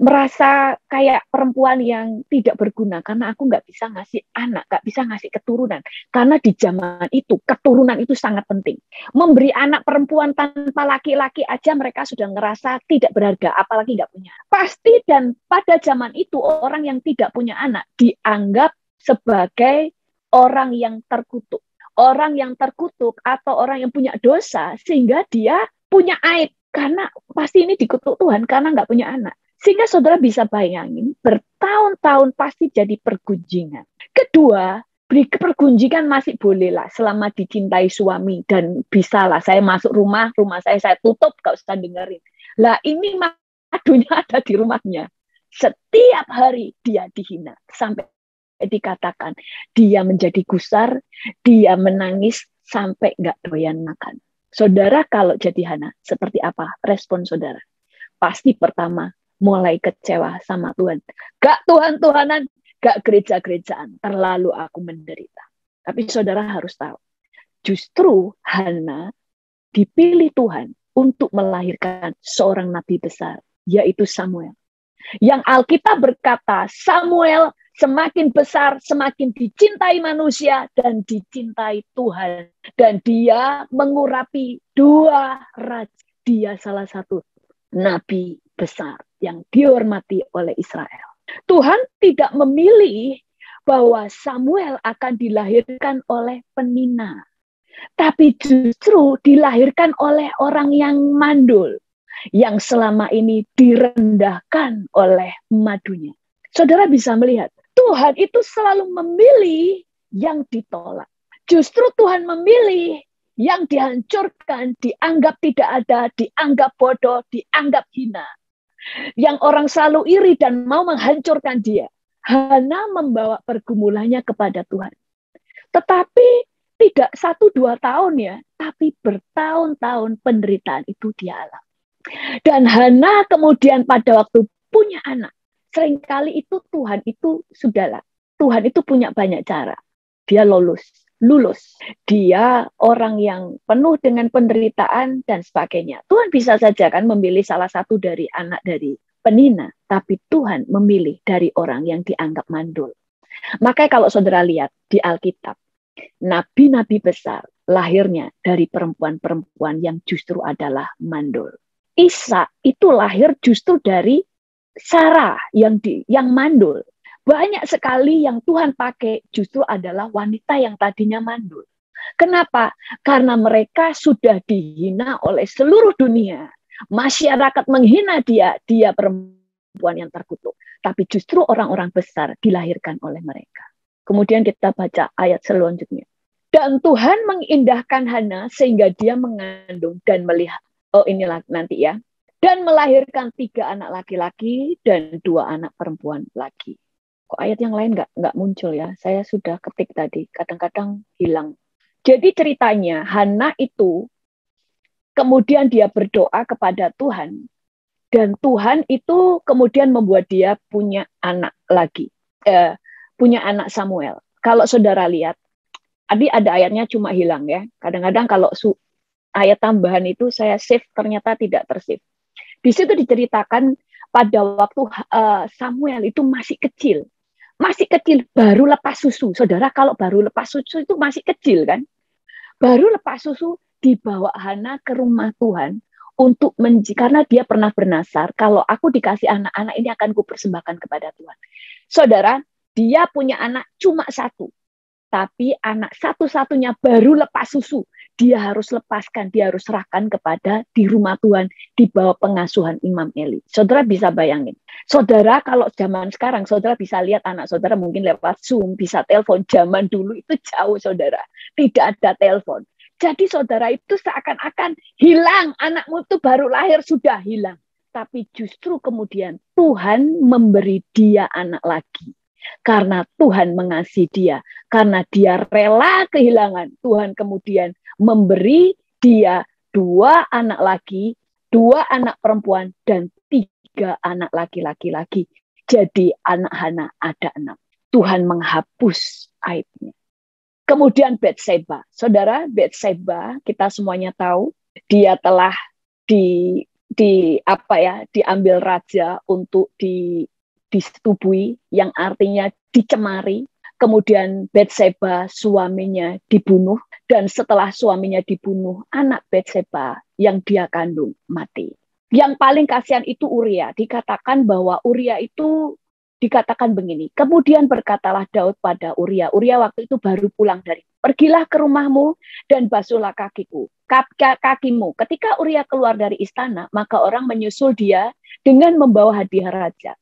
Merasa kayak perempuan yang tidak berguna karena aku nggak bisa ngasih anak, nggak bisa ngasih keturunan. Karena di zaman itu keturunan itu sangat penting. Memberi anak perempuan tanpa laki-laki aja mereka sudah ngerasa tidak berharga, apalagi nggak punya. Pasti dan pada zaman itu orang yang tidak punya anak dianggap sebagai orang yang terkutuk. Orang yang terkutuk atau orang yang punya dosa sehingga dia punya aib. Karena pasti ini dikutuk Tuhan karena nggak punya anak. Sehingga saudara bisa bayangin, bertahun-tahun pasti jadi pergunjingan. Kedua, pergunjingan masih bolehlah selama dicintai suami dan bisalah saya masuk rumah saya tutup, gak usah dengerin. Lah ini madunya ada di rumahnya. Setiap hari dia dihina sampai dikatakan dia menjadi gusar, dia menangis sampai gak doyan makan. Saudara kalau jadi Hana, seperti apa respon saudara? Pasti pertama mulai kecewa sama Tuhan. Gak Tuhan-Tuhanan, gak gereja-gerejaan. Terlalu aku menderita. Tapi saudara harus tahu, justru Hana dipilih Tuhan untuk melahirkan seorang nabi besar, yaitu Samuel. Yang Alkitab berkata, Samuel semakin besar, semakin dicintai manusia dan dicintai Tuhan. Dan dia mengurapi 2 raja. Dia salah satu nabi besar yang dihormati oleh Israel. Tuhan tidak memilih bahwa Samuel akan dilahirkan oleh penina, tapi justru dilahirkan oleh orang yang mandul, yang selama ini direndahkan oleh madunya. Saudara bisa melihat, Tuhan itu selalu memilih yang ditolak. Justru Tuhan memilih yang dihancurkan, dianggap tidak ada, dianggap bodoh, dianggap hina. Yang orang selalu iri dan mau menghancurkan dia. Hana membawa pergumulannya kepada Tuhan. Tetapi tidak 1-2 tahun ya, tapi bertahun-tahun penderitaan itu dia alami. Dan Hana kemudian pada waktu punya anak, seringkali itu Tuhan itu sudahlah. Tuhan itu punya banyak cara. Dia lulus. Dia orang yang penuh dengan penderitaan dan sebagainya. Tuhan bisa saja kan memilih salah satu dari anak dari penina, tapi Tuhan memilih dari orang yang dianggap mandul. Makanya kalau saudara lihat di Alkitab, nabi-nabi besar lahirnya dari perempuan-perempuan yang justru adalah mandul. Isa itu lahir justru dari Sarah yang mandul. Banyak sekali yang Tuhan pakai justru adalah wanita yang tadinya mandul. Kenapa? Karena mereka sudah dihina oleh seluruh dunia. Masyarakat menghina dia perempuan yang terkutuk. Tapi justru orang-orang besar dilahirkan oleh mereka. Kemudian kita baca ayat selanjutnya. Dan Tuhan mengindahkan Hana sehingga dia mengandung dan melihat. Oh inilah nanti ya. Dan melahirkan 3 anak laki-laki dan 2 anak perempuan lagi. Kok ayat yang lain nggak muncul ya? Saya sudah ketik tadi, kadang-kadang hilang. Jadi ceritanya Hana itu kemudian dia berdoa kepada Tuhan dan Tuhan itu kemudian membuat dia punya anak lagi, punya anak Samuel. Kalau saudara lihat, tadi ada ayatnya cuma hilang ya. Kadang-kadang kalau ayat tambahan itu saya save ternyata tidak tersave. Di situ diceritakan pada waktu Samuel itu masih kecil, baru lepas susu. Saudara kalau baru lepas susu itu masih kecil kan? Baru lepas susu dibawa Hana ke rumah Tuhan untuk karena dia pernah bernasar kalau aku dikasih anak-anak ini akan kupersembahkan kepada Tuhan. Saudara, dia punya anak cuma 1. Tapi anak satu-satunya baru lepas susu. Dia harus lepaskan, dia harus serahkan kepada di rumah Tuhan, di bawah pengasuhan Imam Eli. Saudara bisa bayangin. Saudara kalau zaman sekarang, saudara bisa lihat anak saudara mungkin lewat Zoom, bisa telepon. Zaman dulu itu jauh saudara. Tidak ada telepon. Jadi saudara itu seakan-akan hilang. Anakmu itu baru lahir sudah hilang. tetapi justru kemudian Tuhan memberi dia anak lagi. Karena Tuhan mengasihi dia, karena dia rela kehilangan, Tuhan kemudian memberi dia 2 anak laki, 2 anak perempuan, dan 3 anak laki-laki lagi. Jadi anak Hana ada 6. Tuhan menghapus aibnya. Kemudian Batseba. Saudara, Batseba kita semuanya tahu, dia telah diambil raja untuk disetubui, yang artinya dicemari. Kemudian Batseba suaminya dibunuh, dan setelah suaminya dibunuh, anak Batseba yang dia kandung mati. Yang paling kasihan itu Uria. Dikatakan bahwa Uria itu dikatakan begini, kemudian berkatalah Daud pada Uria. Uria waktu itu baru pulang dari, pergilah ke rumahmu dan basuhlah kakimu. Ketika Uria keluar dari istana, maka orang menyusul dia dengan membawa hadiah raja.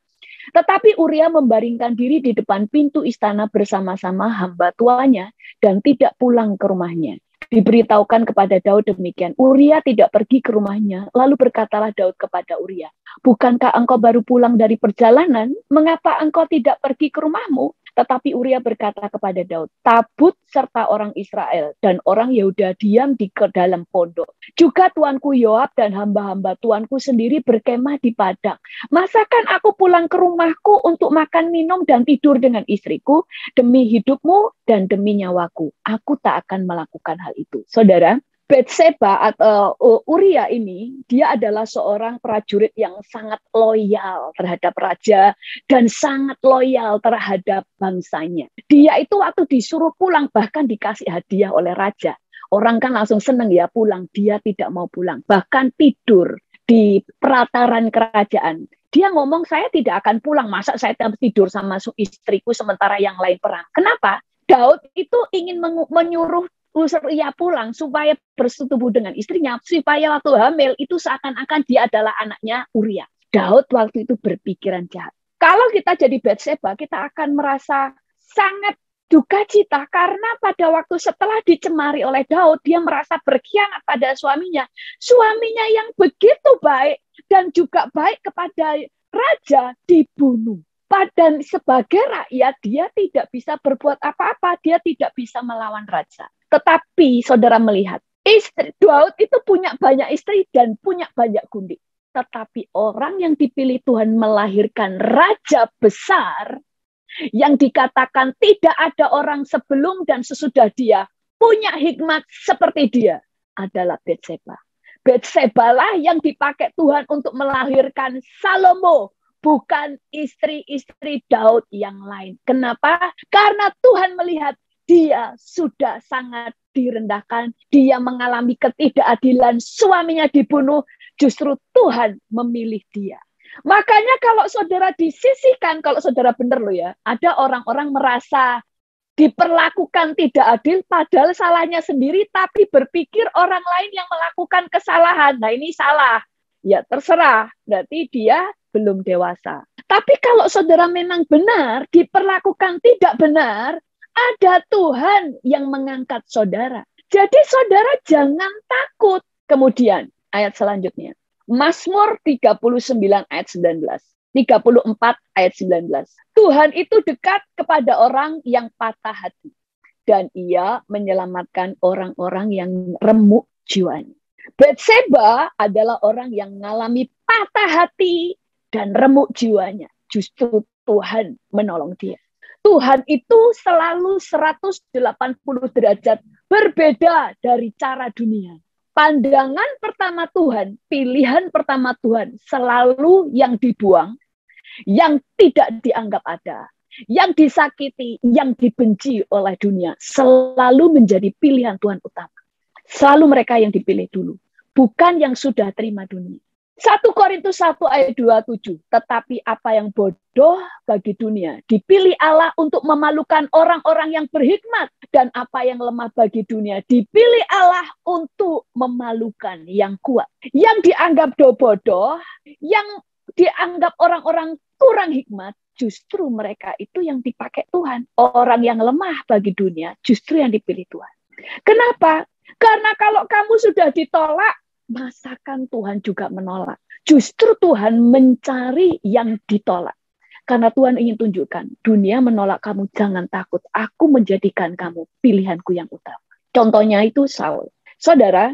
Tetapi Uria membaringkan diri di depan pintu istana bersama-sama hamba tuanya dan tidak pulang ke rumahnya. Diberitahukan kepada Daud demikian. Uria tidak pergi ke rumahnya. Lalu berkatalah Daud kepada Uria, bukankah engkau baru pulang dari perjalanan? Mengapa engkau tidak pergi ke rumahmu? Tetapi Uria berkata kepada Daud, tabut serta orang Israel dan orang Yehuda diam di dalam pondok. Juga tuanku Yoab dan hamba-hamba tuanku sendiri berkemah di padang. Masakan aku pulang ke rumahku untuk makan, minum, dan tidur dengan istriku? Demi hidupmu dan demi nyawaku, aku tak akan melakukan hal itu. Saudara, Batseba atau Uria ini, dia adalah seorang prajurit yang sangat loyal terhadap raja dan sangat loyal terhadap bangsanya. Dia itu waktu disuruh pulang bahkan dikasih hadiah oleh raja. Orang kan langsung senang ya pulang, dia tidak mau pulang. Bahkan tidur di pelataran kerajaan. Dia ngomong, saya tidak akan pulang, masa saya tidur sama istriku sementara yang lain perang. Kenapa? Daud itu ingin menyuruh Uria pulang supaya bersetubuh dengan istrinya, supaya waktu hamil itu seakan-akan dia adalah anaknya Uria. Daud waktu itu berpikiran jahat. Kalau kita jadi Batseba, kita akan merasa sangat duka cita karena pada waktu setelah dicemari oleh Daud, dia merasa berkhianat pada suaminya. Suaminya yang begitu baik dan juga baik kepada raja dibunuh. Dan sebagai rakyat, dia tidak bisa berbuat apa-apa, dia tidak bisa melawan raja. Tetapi saudara melihat, istri Daud itu punya banyak istri dan punya banyak gundik. Tetapi orang yang dipilih Tuhan melahirkan raja besar, yang dikatakan tidak ada orang sebelum dan sesudah dia punya hikmat seperti dia, adalah Batseba. Batseba lah yang dipakai Tuhan untuk melahirkan Salomo, bukan istri-istri Daud yang lain. Kenapa? Karena Tuhan melihat dia sudah sangat direndahkan, dia mengalami ketidakadilan, suaminya dibunuh, justru Tuhan memilih dia. Makanya kalau saudara disisihkan, kalau saudara benar loh ya, ada orang-orang merasa diperlakukan tidak adil, padahal salahnya sendiri, tapi berpikir orang lain yang melakukan kesalahan. Nah ini salah, ya terserah, berarti dia belum dewasa. Tapi kalau saudara memang benar, diperlakukan tidak benar, ada Tuhan yang mengangkat saudara. Jadi saudara jangan takut. Kemudian ayat selanjutnya. Mazmur 39 ayat 19. 34 ayat 19. Tuhan itu dekat kepada orang yang patah hati. Dan ia menyelamatkan orang-orang yang remuk jiwanya. Batseba adalah orang yang mengalami patah hati dan remuk jiwanya. Justru Tuhan menolong dia. Tuhan itu selalu 180 derajat berbeda dari cara dunia. Pandangan pertama Tuhan, pilihan pertama Tuhan selalu yang dibuang, yang tidak dianggap ada, yang disakiti, yang dibenci oleh dunia, selalu menjadi pilihan Tuhan utama. Selalu mereka yang dipilih dulu, bukan yang sudah terima dunia. 1 Korintus 1 ayat 27, tetapi apa yang bodoh bagi dunia dipilih Allah untuk memalukan orang-orang yang berhikmat, dan apa yang lemah bagi dunia dipilih Allah untuk memalukan yang kuat. Yang dianggap bodoh, yang dianggap orang-orang kurang hikmat, justru mereka itu yang dipakai Tuhan. Orang yang lemah bagi dunia justru yang dipilih Tuhan. Kenapa? Karena kalau kamu sudah ditolak, masakan Tuhan juga menolak. Justru Tuhan mencari yang ditolak. Karena Tuhan ingin tunjukkan, dunia menolak kamu, jangan takut. Aku menjadikan kamu pilihanku yang utama. Contohnya itu Saul. Saudara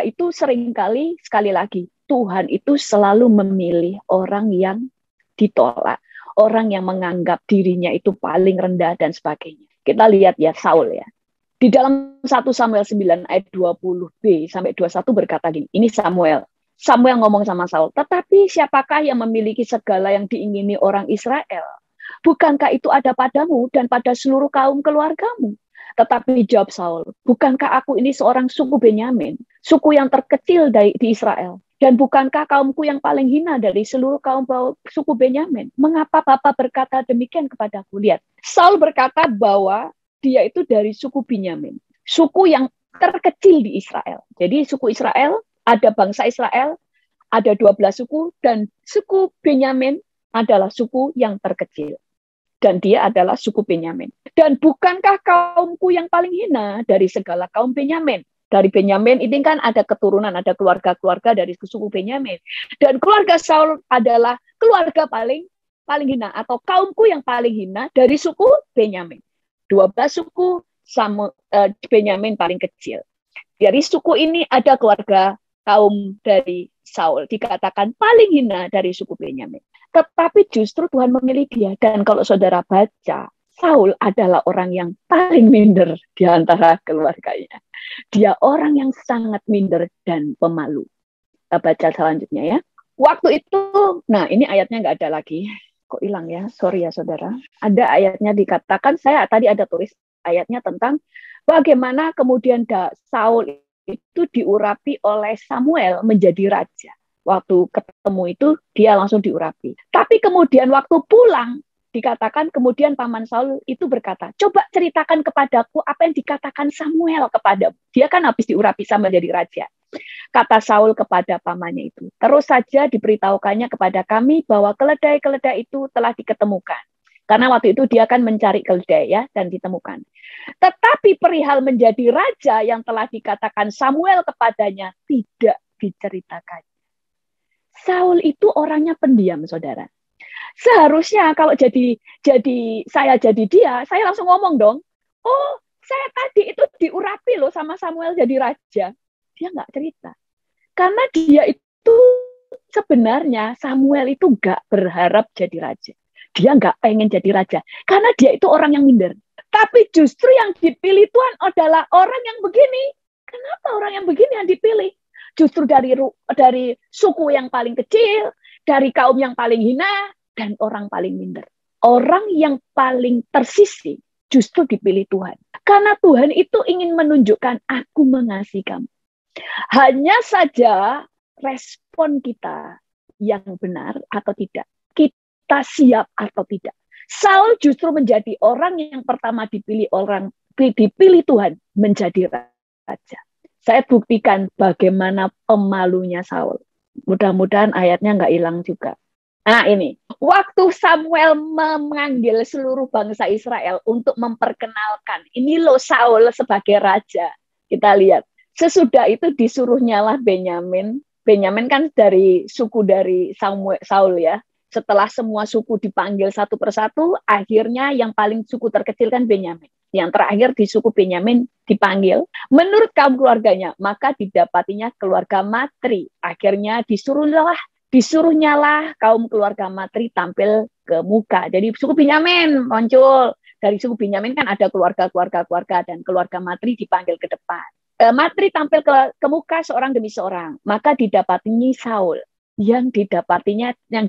itu seringkali, sekali lagi, Tuhan itu selalu memilih orang yang ditolak. Orang yang menganggap dirinya itu paling rendah dan sebagainya. Kita lihat ya Saul ya. Di dalam 1 Samuel 9 ayat 20b sampai 21 berkata gini, ini Samuel. Samuel ngomong sama Saul, tetapi siapakah yang memiliki segala yang diingini orang Israel? Bukankah itu ada padamu dan pada seluruh kaum keluargamu? Tetapi jawab Saul, bukankah aku ini seorang suku Benyamin, suku yang terkecil di Israel? Dan bukankah kaumku yang paling hina dari seluruh kaum suku Benyamin? Mengapa Bapak berkata demikian kepadaku? Lihat, Saul berkata bahwa dia itu dari suku Benyamin, suku yang terkecil di Israel. Jadi suku Israel, ada bangsa Israel, ada 12 suku, dan suku Benyamin adalah suku yang terkecil. Dan dia adalah suku Benyamin. Dan bukankah kaumku yang paling hina dari segala kaum Benyamin? Dari Benyamin ini kan ada keturunan, ada keluarga-keluarga dari suku Benyamin. Dan keluarga Saul adalah keluarga paling hina, atau kaumku yang paling hina dari suku Benyamin. 12 suku, Benyamin paling kecil. Dari suku ini ada keluarga kaum dari Saul, dikatakan paling hina dari suku Benyamin. Tetapi justru Tuhan memilih dia. Dan kalau saudara baca, Saul adalah orang yang paling minder di antara keluarganya. Dia orang yang sangat minder dan pemalu. Kita baca selanjutnya ya. Waktu itu, nah ini ayatnya nggak ada lagi. Kok hilang ya? Sorry ya saudara. Ada ayatnya dikatakan, saya tadi ada tulis ayatnya tentang bagaimana kemudian Saul itu diurapi oleh Samuel menjadi raja. Waktu ketemu itu dia langsung diurapi. Tapi kemudian waktu pulang dikatakan kemudian paman Saul itu berkata, coba ceritakan kepadaku apa yang dikatakan Samuel kepadamu. Dia kan habis diurapi sama jadi raja. Kata Saul kepada pamannya itu, terus saja diberitahukannya kepada kami bahwa keledai-keledai itu telah diketemukan. Karena waktu itu dia kan mencari keledai ya dan ditemukan. Tetapi perihal menjadi raja yang telah dikatakan Samuel kepadanya tidak diceritakan. Saul itu orangnya pendiam, saudara. Seharusnya kalau saya jadi dia, saya langsung ngomong dong. Oh, saya tadi itu diurapi loh sama Samuel jadi raja. Dia nggak cerita. Karena dia itu sebenarnya Samuel itu nggak berharap jadi raja. Dia nggak pengen jadi raja. Karena dia itu orang yang minder. Tapi justru yang dipilih Tuhan adalah orang yang begini. Kenapa orang yang begini yang dipilih? Justru dari suku yang paling kecil, dari kaum yang paling hina, dan orang paling minder. Orang yang paling tersisih justru dipilih Tuhan. Karena Tuhan itu ingin menunjukkan, aku mengasihi kamu. Hanya saja respon kita yang benar atau tidak. Kita siap atau tidak. Saul justru menjadi orang yang pertama dipilih Tuhan menjadi raja. Saya buktikan bagaimana pemalunya Saul. Mudah-mudahan ayatnya nggak hilang juga. Nah ini, waktu Samuel memanggil seluruh bangsa Israel untuk memperkenalkan, ini loh Saul sebagai raja. Kita lihat, sesudah itu disuruh nyalah Benyamin. Benyamin kan dari suku dari Saul ya. Setelah semua suku dipanggil satu persatu, akhirnya yang paling suku terkecil kan Benyamin. Yang terakhir di suku Benyamin dipanggil. Menurut kaum keluarganya, maka didapatinya keluarga Matri. Akhirnya disuruh nyalah kaum keluarga Matri tampil ke muka. Jadi suku Benyamin muncul. Dari suku Benyamin kan ada keluarga dan keluarga Matri dipanggil ke depan. Matri tampil ke muka seorang demi seorang. Maka didapatinya Saul. Yang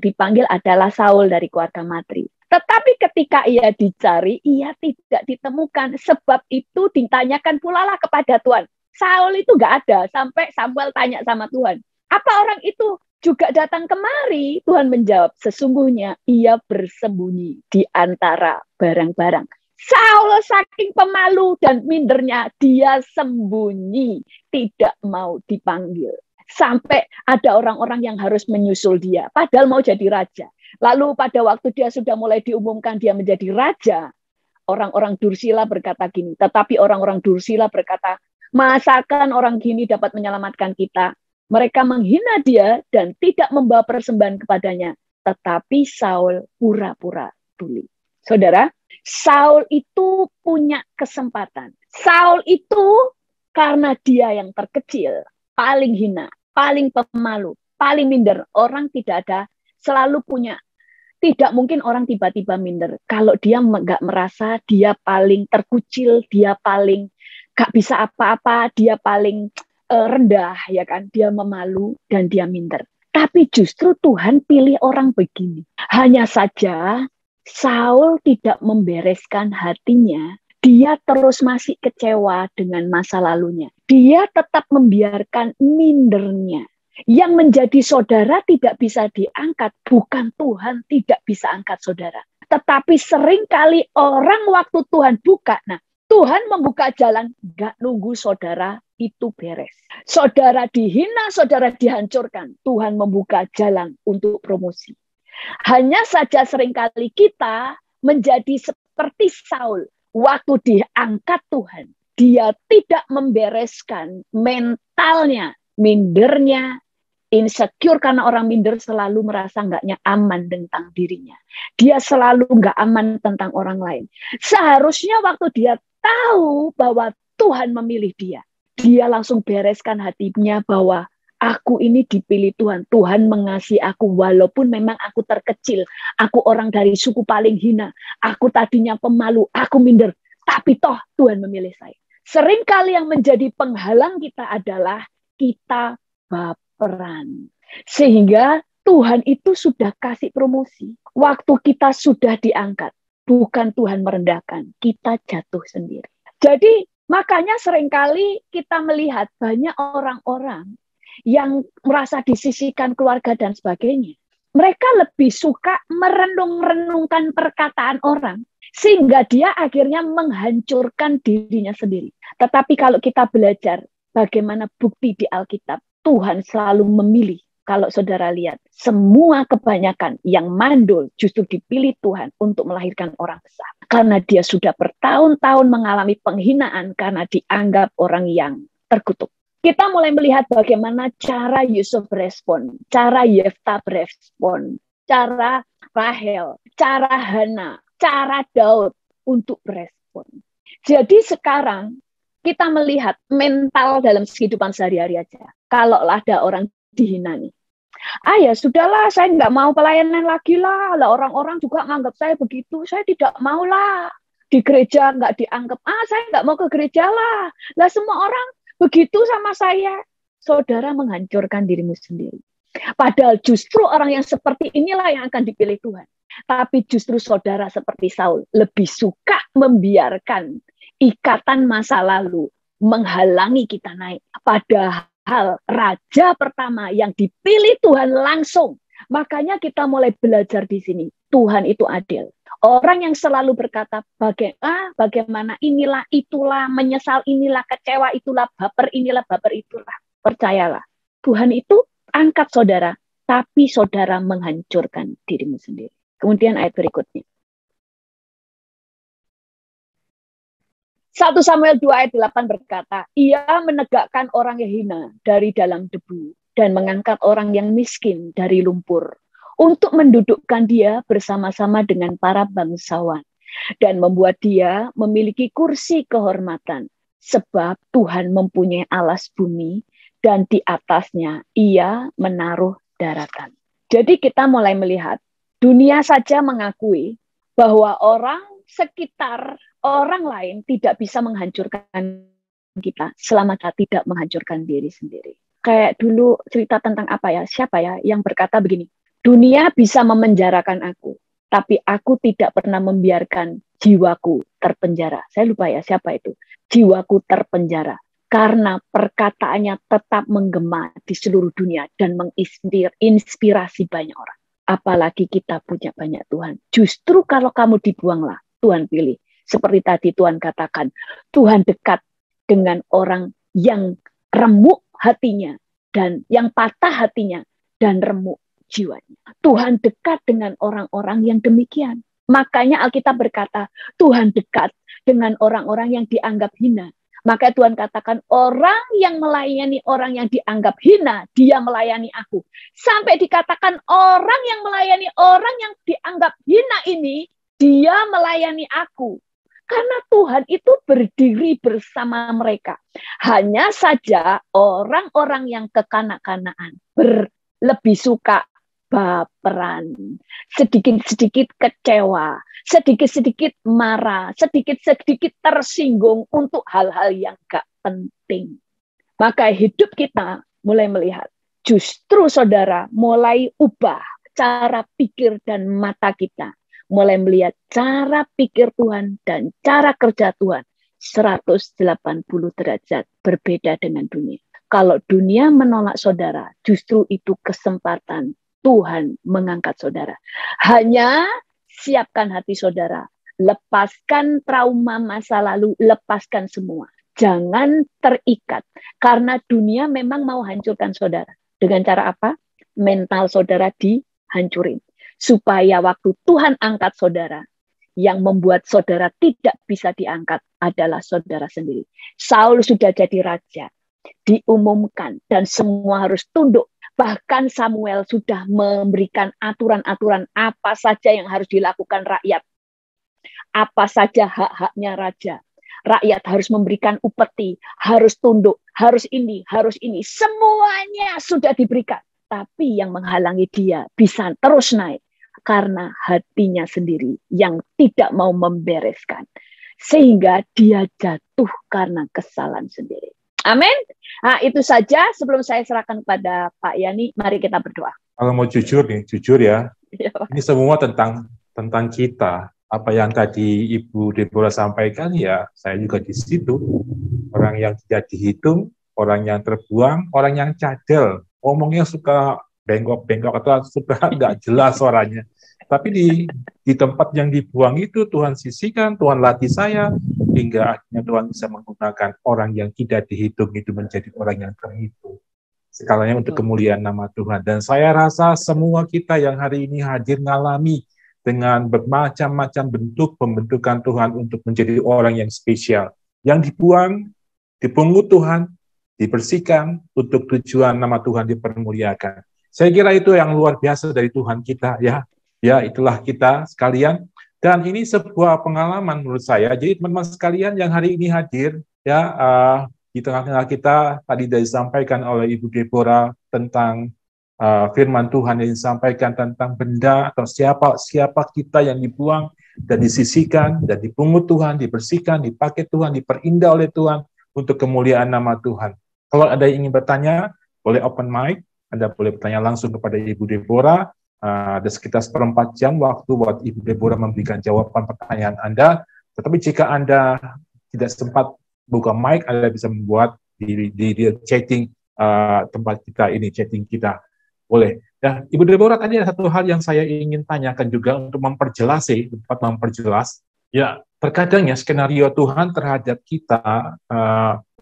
dipanggil adalah Saul dari keluarga Matri. Tetapi ketika ia dicari, ia tidak ditemukan. Sebab itu ditanyakan pula lah kepada Tuhan. Saul itu nggak ada. Sampai Samuel tanya sama Tuhan. Apa orang itu juga datang kemari? Tuhan menjawab, sesungguhnya ia bersembunyi di antara barang-barang. Saul saking pemalu dan mindernya, dia sembunyi. Tidak mau dipanggil. Sampai ada orang-orang yang harus menyusul dia. Padahal mau jadi raja. Lalu pada waktu dia sudah mulai diumumkan dia menjadi raja, orang-orang Dursila berkata gini. Tetapi orang-orang Dursila berkata, masakan orang gini dapat menyelamatkan kita? Mereka menghina dia dan tidak membawa persembahan kepadanya. Tetapi Saul pura-pura tuli. Saudara, Saul itu punya kesempatan. Saul itu karena dia yang terkecil, paling hina, paling pemalu, paling minder. Orang tidak ada, selalu punya. Tidak mungkin orang tiba-tiba minder. Kalau dia nggak merasa dia paling terkucil, dia paling nggak bisa apa-apa, dia paling rendah, ya kan? Dia memalu dan dia minder. Tapi justru Tuhan pilih orang begini. Hanya saja Saul tidak membereskan hatinya. Dia terus masih kecewa dengan masa lalunya. Dia tetap membiarkan mindernya. Yang menjadi saudara tidak bisa diangkat. Bukan Tuhan tidak bisa angkat saudara. Tetapi seringkali orang waktu Tuhan buka. Nah, Tuhan membuka jalan, gak nunggu saudara itu beres. Saudara dihina, saudara dihancurkan. Tuhan membuka jalan untuk promosi. Hanya saja seringkali kita menjadi seperti Saul. Waktu diangkat Tuhan, dia tidak membereskan mentalnya, mindernya, insecure karena orang minder selalu merasa nggak aman tentang dirinya. Dia selalu nggak aman tentang orang lain. Seharusnya waktu dia tahu bahwa Tuhan memilih dia, dia langsung bereskan hatinya bahwa aku ini dipilih Tuhan. Tuhan mengasihi aku walaupun memang aku terkecil. Aku orang dari suku paling hina. Aku tadinya pemalu, aku minder. Tapi toh Tuhan memilih saya. Seringkali yang menjadi penghalang kita adalah kita baperan. Sehingga Tuhan itu sudah kasih promosi. Waktu kita sudah diangkat. Bukan Tuhan merendahkan. Kita jatuh sendiri. Jadi makanya seringkali kita melihat banyak orang-orang yang merasa disisihkan keluarga dan sebagainya. Mereka lebih suka merenung-renungkan perkataan orang. Sehingga dia akhirnya menghancurkan dirinya sendiri. Tetapi kalau kita belajar bagaimana bukti di Alkitab, Tuhan selalu memilih. Kalau saudara lihat, semua kebanyakan yang mandul justru dipilih Tuhan untuk melahirkan orang besar. Karena dia sudah bertahun-tahun mengalami penghinaan karena dianggap orang yang terkutuk. Kita mulai melihat bagaimana cara Yusuf berespon, cara Yefta berespon, cara Rahel, cara Hana, cara Daud untuk berespon. Jadi sekarang kita melihat mental dalam kehidupan sehari-hari aja. Kalau ada orang dihina nih. Ya sudahlah, saya nggak mau pelayanan lagi lah. Orang-orang juga nganggap saya begitu. Saya tidak mau lah. Di gereja nggak dianggap. Saya nggak mau ke gereja lah. Lah semua orang begitu sama saya. Saudara menghancurkan dirimu sendiri. Padahal justru orang yang seperti inilah yang akan dipilih Tuhan. Tapi justru saudara seperti Saul lebih suka membiarkan ikatan masa lalu menghalangi kita naik. Padahal raja pertama yang dipilih Tuhan langsung. Makanya kita mulai belajar di sini. Tuhan itu adil. Orang yang selalu berkata bagaimana inilah, itulah, menyesal inilah, kecewa itulah, baper itulah. Percayalah, Tuhan itu angkat saudara, tapi saudara menghancurkan dirimu sendiri. Kemudian ayat berikutnya. 1 Samuel 2 ayat 8 berkata, ia menegakkan orang yang hina dari dalam debu dan mengangkat orang yang miskin dari lumpur untuk mendudukkan dia bersama-sama dengan para bangsawan dan membuat dia memiliki kursi kehormatan sebab Tuhan mempunyai alas bumi dan di atasnya ia menaruh daratan. Jadi kita mulai melihat dunia saja mengakui bahwa orang sekitar orang lain tidak bisa menghancurkan kita selama kita tidak menghancurkan diri sendiri. Kayak dulu cerita tentang siapa ya yang berkata begini, dunia bisa memenjarakan aku, tapi aku tidak pernah membiarkan jiwaku terpenjara. Saya lupa ya siapa itu, jiwaku terpenjara. Karena perkataannya tetap menggema di seluruh dunia dan menginspirasi banyak orang. Apalagi kita punya banyak Tuhan. Justru kalau kamu dibuanglah, Tuhan pilih. Seperti tadi Tuhan katakan, Tuhan dekat dengan orang yang remuk hatinya dan yang patah hatinya dan remuk jiwanya. Tuhan dekat dengan orang-orang yang demikian. Makanya Alkitab berkata, Tuhan dekat dengan orang-orang yang dianggap hina. Maka Tuhan katakan, orang yang melayani orang yang dianggap hina, dia melayani aku. Sampai dikatakan orang yang melayani orang yang dianggap hina ini, dia melayani aku. Karena Tuhan itu berdiri bersama mereka. Hanya saja orang-orang yang kekanak-kanaan lebih suka baperan, sedikit-sedikit kecewa, sedikit-sedikit marah, sedikit-sedikit tersinggung untuk hal-hal yang gak penting. Maka hidup kita mulai melihat, justru saudara mulai ubah cara pikir dan mata kita. Mulai melihat cara pikir Tuhan dan cara kerja Tuhan 180 derajat berbeda dengan dunia. Kalau dunia menolak saudara, justru itu kesempatan Tuhan mengangkat saudara. Hanya siapkan hati saudara, lepaskan trauma masa lalu, lepaskan semua. Jangan terikat, karena dunia memang mau hancurkan saudara. Dengan cara apa? Mental saudara dihancurin. Supaya waktu Tuhan angkat saudara, yang membuat saudara tidak bisa diangkat adalah saudara sendiri. Saul sudah jadi raja, diumumkan, dan semua harus tunduk. Bahkan Samuel sudah memberikan aturan-aturan apa saja yang harus dilakukan rakyat. Apa saja hak-haknya raja. Rakyat harus memberikan upeti, harus tunduk, harus ini, harus ini. Semuanya sudah diberikan. Tapi yang menghalangi dia bisa terus naik. Karena hatinya sendiri yang tidak mau membereskan. Sehingga dia jatuh karena kesalahan sendiri. Amin. Nah, itu saja sebelum saya serahkan kepada Pak Yani. Mari kita berdoa. Kalau mau jujur nih, jujur ya. Ini semua tentang kita. Apa yang tadi Ibu Deborah sampaikan ya, saya juga di situ. Orang yang tidak dihitung, orang yang terbuang, orang yang cadel. Ngomongnya suka bengkok-bengkok atau suka nggak jelas suaranya. Tapi di tempat yang dibuang itu Tuhan sisihkan, Tuhan latih saya, hingga akhirnya Tuhan bisa menggunakan orang yang tidak dihitung itu menjadi orang yang terhitung. Sekalanya untuk kemuliaan nama Tuhan. Dan saya rasa semua kita yang hari ini hadir ngalami dengan bermacam-macam bentuk pembentukan Tuhan untuk menjadi orang yang spesial. Yang dibuang, dipungut Tuhan, dibersihkan untuk tujuan nama Tuhan dipermuliakan. Saya kira itu yang luar biasa dari Tuhan kita, ya. Ya, itulah kita sekalian. Dan ini sebuah pengalaman menurut saya. Jadi teman-teman sekalian yang hari ini hadir, ya, di tengah-tengah kita tadi disampaikan oleh Ibu Deborah tentang firman Tuhan yang disampaikan tentang benda atau siapa kita yang dibuang dan disisihkan dan dipungut Tuhan, dibersihkan, dipakai Tuhan, diperindah oleh Tuhan untuk kemuliaan nama Tuhan. Kalau ada yang ingin bertanya, boleh open mic, Anda boleh bertanya langsung kepada Ibu Deborah. Ada sekitar 1/4 jam waktu buat Ibu Deborah memberikan jawaban pertanyaan Anda. Tetapi jika Anda tidak sempat buka mic, Anda bisa membuat di chatting tempat kita ini, chatting kita. Boleh. Nah, Ibu Deborah, tadi ada satu hal yang saya ingin tanyakan juga untuk memperjelas, ya, terkadang ya skenario Tuhan terhadap kita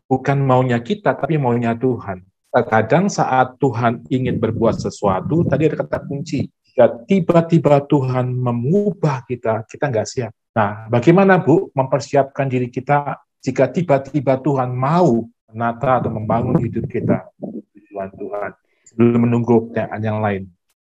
bukan maunya kita, tapi maunya Tuhan. Terkadang saat Tuhan ingin berbuat sesuatu, tadi ada kata kunci, jika tiba-tiba Tuhan mengubah kita nggak siap. Nah, bagaimana Bu mempersiapkan diri kita jika tiba-tiba Tuhan mau menata atau membangun hidup kita tujuan Tuhan sebelum menunggu pertanyaan yang lain?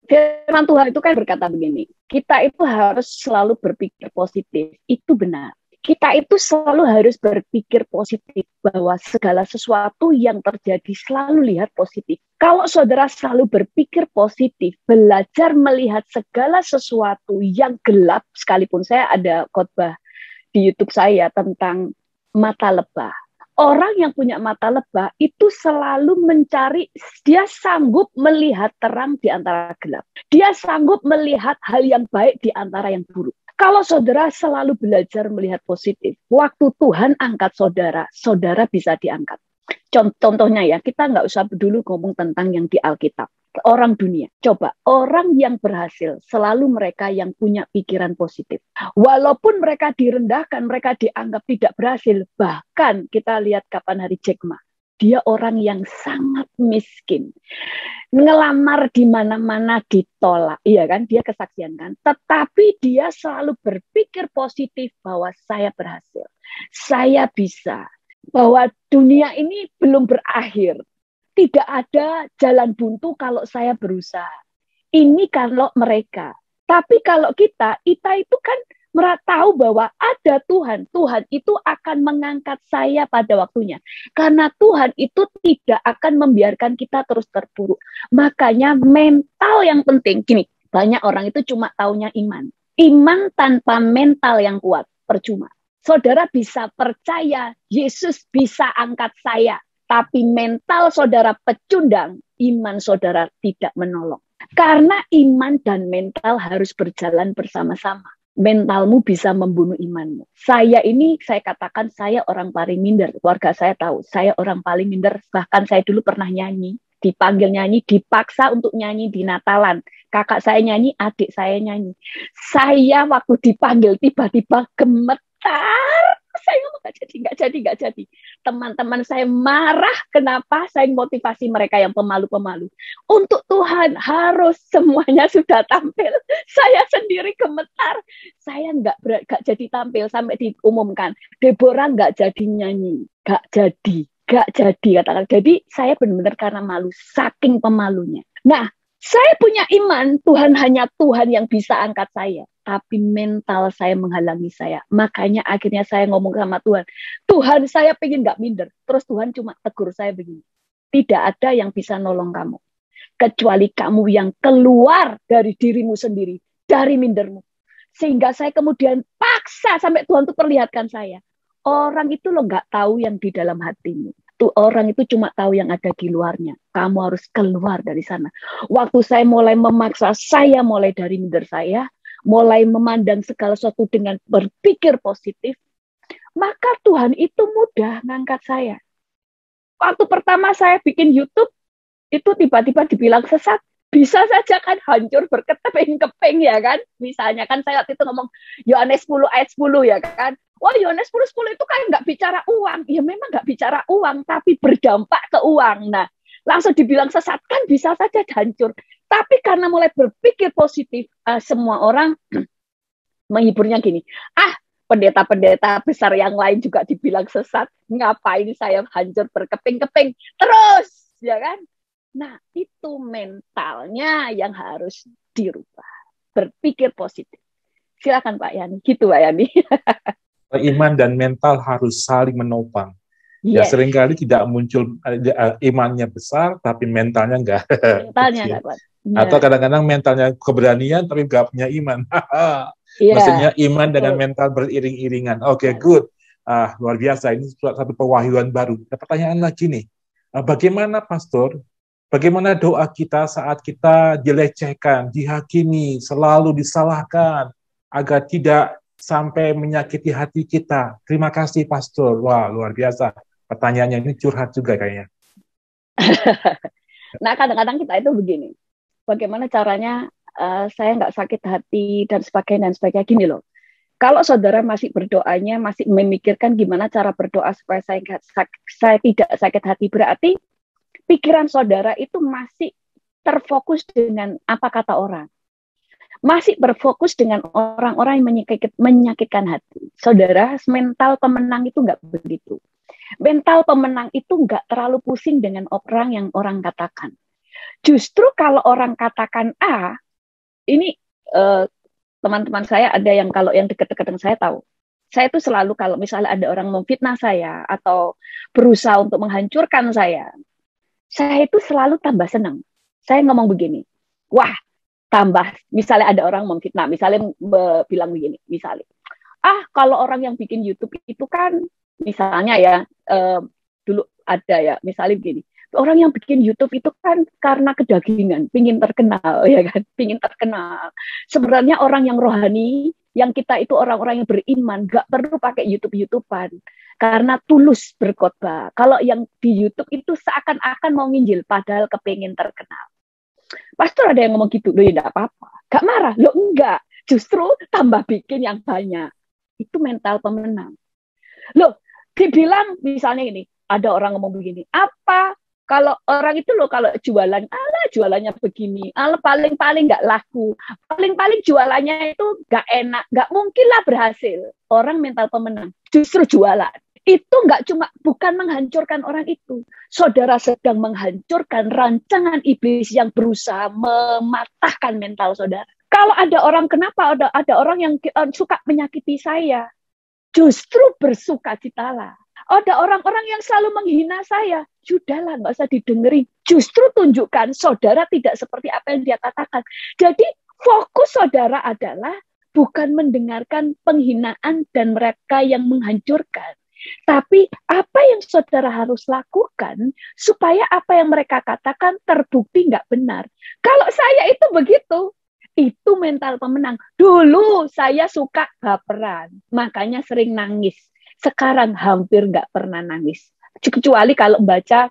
Firman Tuhan itu kan berkata begini, kita itu harus selalu berpikir positif. Itu benar. Kita itu selalu harus berpikir positif bahwa segala sesuatu yang terjadi selalu lihat positif. Kalau saudara selalu berpikir positif, belajar melihat segala sesuatu yang gelap, sekalipun saya ada khotbah di YouTube saya tentang mata lebah. Orang yang punya mata lebah itu selalu mencari, dia sanggup melihat terang di antara gelap. Dia sanggup melihat hal yang baik di antara yang buruk. Kalau saudara selalu belajar melihat positif, waktu Tuhan angkat saudara, saudara bisa diangkat. Contohnya ya, kita nggak usah dulu ngomong tentang yang di Alkitab. Orang dunia, coba orang yang berhasil, selalu mereka yang punya pikiran positif. Walaupun mereka direndahkan, mereka dianggap tidak berhasil. Bahkan kita lihat kapan hari Jack Ma, dia orang yang sangat miskin. Ngelamar di mana-mana ditolak, iya kan? Dia kesaksian kan? Tetapi dia selalu berpikir positif bahwa saya berhasil, saya bisa, bahwa dunia ini belum berakhir. Tidak ada jalan buntu kalau saya berusaha. Ini kalau mereka. Tapi kalau kita itu kan tahu bahwa ada Tuhan. Tuhan itu akan mengangkat saya pada waktunya. Karena Tuhan itu tidak akan membiarkan kita terus terpuruk. Makanya mental yang penting. Gini, banyak orang itu cuma taunya iman. Iman tanpa mental yang kuat, percuma. Saudara bisa percaya, Yesus bisa angkat saya. Tapi mental saudara pecundang, iman saudara tidak menolong. Karena iman dan mental harus berjalan bersama-sama. Mentalmu bisa membunuh imanmu. Saya katakan saya orang paling minder. Keluarga saya tahu, saya orang paling minder. Bahkan saya dulu pernah nyanyi. Dipanggil nyanyi, dipaksa untuk nyanyi di Natalan. Kakak saya nyanyi, adik saya nyanyi. Saya waktu dipanggil tiba-tiba gemetar. Saya ngomong nggak jadi. Teman-teman saya marah, kenapa saya motivasi mereka yang pemalu-pemalu. Untuk Tuhan harus semuanya sudah tampil. Saya sendiri gemetar. Saya nggak jadi tampil sampai diumumkan. Deborah nggak jadi nyanyi, nggak jadi katakan. Jadi saya benar-benar karena malu, saking pemalunya. Nah, saya punya iman, Tuhan hanya Tuhan yang bisa angkat saya. Tapi mental saya menghalangi saya. Makanya akhirnya saya ngomong sama Tuhan. Tuhan, saya pengen gak minder. Terus Tuhan cuma tegur saya begini. Tidak ada yang bisa nolong kamu. Kecuali kamu yang keluar dari dirimu sendiri. Dari mindermu. Sehingga saya kemudian paksa sampai Tuhan tuh perlihatkan saya. Orang itu lo gak tahu yang di dalam hatimu. Tuh orang itu cuma tahu yang ada di luarnya. Kamu harus keluar dari sana. Waktu saya mulai memaksa, saya mulai dari minder saya. Mulai memandang segala sesuatu dengan berpikir positif, maka Tuhan itu mudah ngangkat saya. Waktu pertama saya bikin YouTube, itu tiba-tiba dibilang sesat, bisa saja kan hancur berkeping-keping ya kan. Misalnya kan saya waktu itu ngomong Yohanes 10 ayat 10 ya kan. Wah, Yohanes 10 itu kan nggak bicara uang. Ya memang nggak bicara uang, tapi berdampak ke uang. Nah, langsung dibilang sesat kan bisa saja hancur. Tapi karena mulai berpikir positif, semua orang menghiburnya gini, pendeta-pendeta besar yang lain juga dibilang sesat, ngapain saya hancur berkeping-keping terus, ya kan? Nah, itu mentalnya yang harus dirubah. Berpikir positif. Silakan Pak Yani, gitu Pak Yani. Iman dan mental harus saling menopang. Ya seringkali tidak muncul imannya besar, tapi mentalnya enggak. Mentalnya enggak kuat. Atau kadang-kadang mentalnya keberanian, tapi enggak punya iman. Maksudnya iman dengan mental beriring-iringan. Oke, good. Luar biasa. Ini satu pewahyuan baru. Nah, pertanyaan lagi nih. Bagaimana, Pastor? Bagaimana doa kita saat kita dilecehkan, dihakimi, selalu disalahkan, agar tidak sampai menyakiti hati kita? Terima kasih, Pastor. Wah, luar biasa. Pertanyaannya ini curhat juga kayaknya. Nah, kadang-kadang kita itu begini. Bagaimana caranya saya nggak sakit hati dan sebagainya gini loh. Kalau saudara masih berdoanya, masih memikirkan gimana cara berdoa supaya saya tidak sakit hati, berarti pikiran saudara itu masih terfokus dengan apa kata orang. Masih berfokus dengan orang-orang yang menyakitkan hati. Saudara, mental pemenang itu nggak begitu. Mental pemenang itu nggak terlalu pusing dengan orang yang orang katakan. Justru kalau orang katakan A, ini teman-teman saya ada yang kalau yang dekat-dekat dengan saya tahu. Saya itu selalu kalau misalnya ada orang memfitnah saya atau berusaha untuk menghancurkan saya itu selalu tambah senang. Saya ngomong begini, wah, tambah, misalnya ada orang memfitnah, misalnya bilang begini, misalnya, kalau orang yang bikin YouTube itu kan, misalnya ya, dulu ada ya, misalnya begini, orang yang bikin YouTube itu kan karena kedagingan, pingin terkenal, ya kan, pingin terkenal. Sebenarnya orang yang rohani, yang kita itu orang-orang yang beriman, gak perlu pakai YouTube-YouTubean, karena tulus berkhotbah. Kalau yang di YouTube itu seakan-akan mau nginjil, padahal kepingin terkenal. Pastor ada yang ngomong gitu, loh ya enggak apa-apa. Gak marah, loh enggak. Justru tambah bikin yang banyak. Itu mental pemenang. Loh, dibilang misalnya ini, ada orang ngomong begini, apa kalau orang itu loh kalau jualan, jualannya begini, paling-paling nggak laku, paling-paling jualannya itu nggak enak, nggak mungkin lah berhasil. Orang mental pemenang, justru jualan. Itu bukan menghancurkan orang itu. Saudara sedang menghancurkan rancangan iblis yang berusaha mematahkan mental saudara. Kalau ada orang, kenapa ada orang yang suka menyakiti saya? Justru bersukacitalah. Ada orang-orang yang selalu menghina saya. Sudahlah, nggak usah didengerin. Justru tunjukkan saudara tidak seperti apa yang dia katakan. Jadi fokus saudara adalah bukan mendengarkan penghinaan dan mereka yang menghancurkan. Tapi apa yang saudara harus lakukan supaya apa yang mereka katakan terbukti nggak benar. Kalau saya itu begitu, itu mental pemenang. Dulu saya suka baperan, makanya sering nangis. Sekarang hampir nggak pernah nangis. Kecuali kalau baca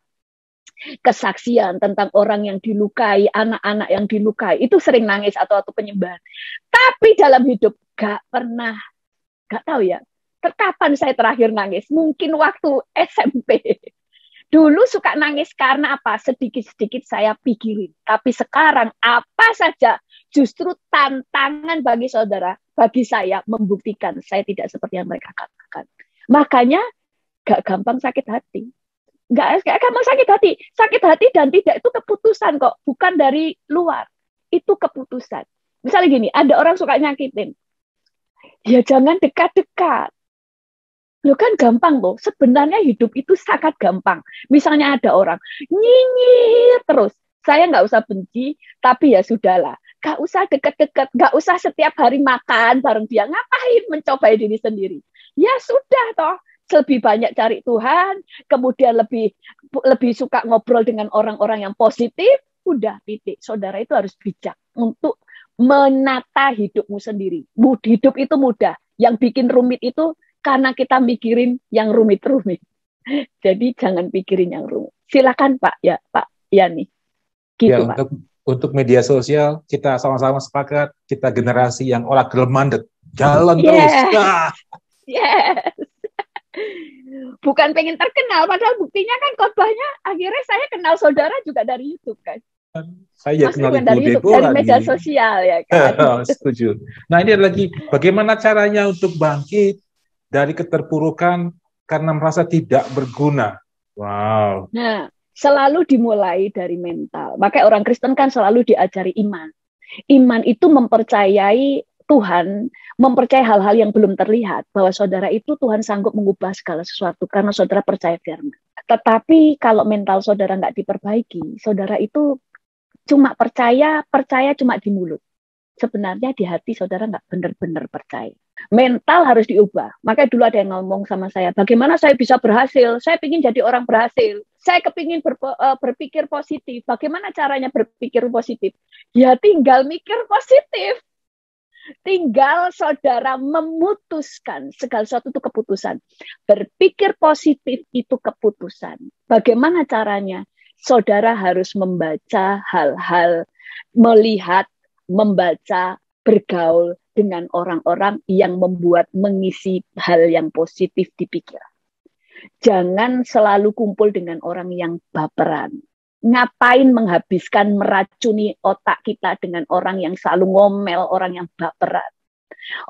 kesaksian tentang orang yang dilukai, anak-anak yang dilukai, itu sering nangis atau penyembahan. Tapi dalam hidup nggak pernah, nggak tahu ya. Kapan saya terakhir nangis? Mungkin waktu SMP. Dulu suka nangis karena apa? Sedikit-sedikit saya pikirin. Tapi sekarang apa saja justru tantangan bagi saudara, bagi saya membuktikan saya tidak seperti yang mereka katakan. Makanya gak gampang sakit hati. Gak gampang sakit hati. Sakit hati dan tidak itu keputusan kok. Bukan dari luar. Itu keputusan. Misalnya gini, ada orang suka nyakitin. Ya jangan dekat-dekat. Loh kan gampang loh. Sebenarnya hidup itu sangat gampang. Misalnya ada orang nyinyir terus. Saya nggak usah benci, tapi ya sudahlah. Nggak usah deket-deket. Nggak usah setiap hari makan bareng dia. Ngapain mencobai diri sendiri? Ya sudah toh. Lebih banyak cari Tuhan. Kemudian lebih suka ngobrol dengan orang-orang yang positif. Udah titik. Saudara itu harus bijak untuk menata hidupmu sendiri. Hidup itu mudah. Yang bikin rumit itu karena kita mikirin yang rumit-rumit. Jadi jangan pikirin yang rumit. Silakan Pak Yani. Gitu, ya, Pak. Untuk media sosial, kita sama-sama sepakat, kita generasi yang olah gelem mandek. Jalan terus. Yes. Bukan pengen terkenal, padahal buktinya kan khotbahnya akhirnya saya kenal saudara juga dari YouTube kan. Saya kenal dari YouTube, dari media sosial ya kan. Setuju. Nah ini lagi, bagaimana caranya untuk bangkit dari keterpurukan karena merasa tidak berguna. Wow. Nah, selalu dimulai dari mental. Makanya orang Kristen kan selalu diajari iman. Iman itu mempercayai Tuhan, mempercayai hal-hal yang belum terlihat, bahwa saudara itu Tuhan sanggup mengubah segala sesuatu karena saudara percaya firman. Tetapi kalau mental saudara nggak diperbaiki, saudara itu cuma percaya cuma di mulut. Sebenarnya di hati saudara nggak benar-benar percaya. Mental harus diubah. Makanya dulu ada yang ngomong sama saya, bagaimana saya bisa berhasil? Saya ingin jadi orang berhasil. Saya kepingin berpikir positif. Bagaimana caranya berpikir positif? Ya tinggal mikir positif. Tinggal saudara memutuskan. Segala sesuatu itu keputusan. Berpikir positif itu keputusan. Bagaimana caranya? Saudara harus membaca hal-hal, melihat, membaca, bergaul dengan orang-orang yang mengisi hal yang positif di pikiran. Jangan selalu kumpul dengan orang yang baperan. Ngapain menghabiskan, meracuni otak kita dengan orang yang selalu ngomel, orang yang baperan.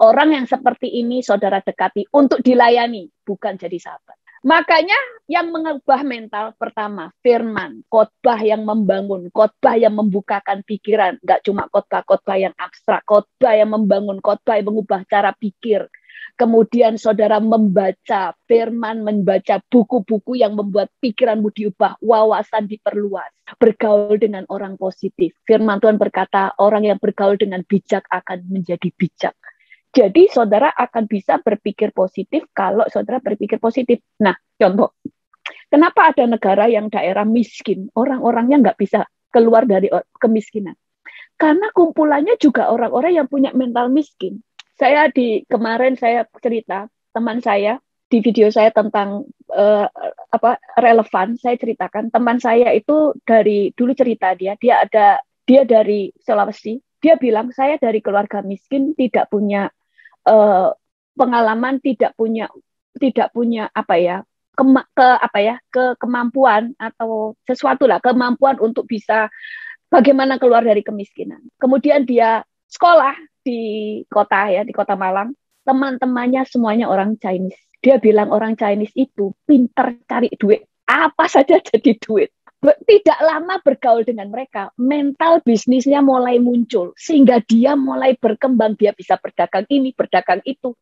Orang yang seperti ini saudara dekati untuk dilayani, bukan jadi sahabat. Makanya yang mengubah mental pertama, firman, khotbah yang membangun, khotbah yang membukakan pikiran, nggak cuma khotbah-khotbah yang abstrak, khotbah yang membangun, khotbah yang mengubah cara pikir. Kemudian saudara membaca firman, membaca buku-buku yang membuat pikiranmu diubah, wawasan diperluas, bergaul dengan orang positif. Firman Tuhan berkata, orang yang bergaul dengan bijak akan menjadi bijak. Jadi saudara akan bisa berpikir positif kalau saudara berpikir positif. Nah, contoh, kenapa ada negara yang daerah miskin, orang-orangnya nggak bisa keluar dari kemiskinan? Karena kumpulannya juga orang-orang yang punya mental miskin. Kemarin saya cerita, teman saya di video saya tentang relevan, saya ceritakan teman saya itu dulu cerita dia dari Sulawesi. Dia bilang saya dari keluarga miskin, tidak punya pengalaman, tidak punya kemampuan atau sesuatu lah, kemampuan untuk bisa bagaimana keluar dari kemiskinan. Kemudian dia sekolah di kota Malang, teman-temannya semuanya orang Chinese. Dia bilang orang Chinese itu pintar cari duit, apa saja jadi duit. Tidak lama bergaul dengan mereka, mental bisnisnya mulai muncul, sehingga dia mulai berkembang, dia bisa berdagang ini, berdagang itu,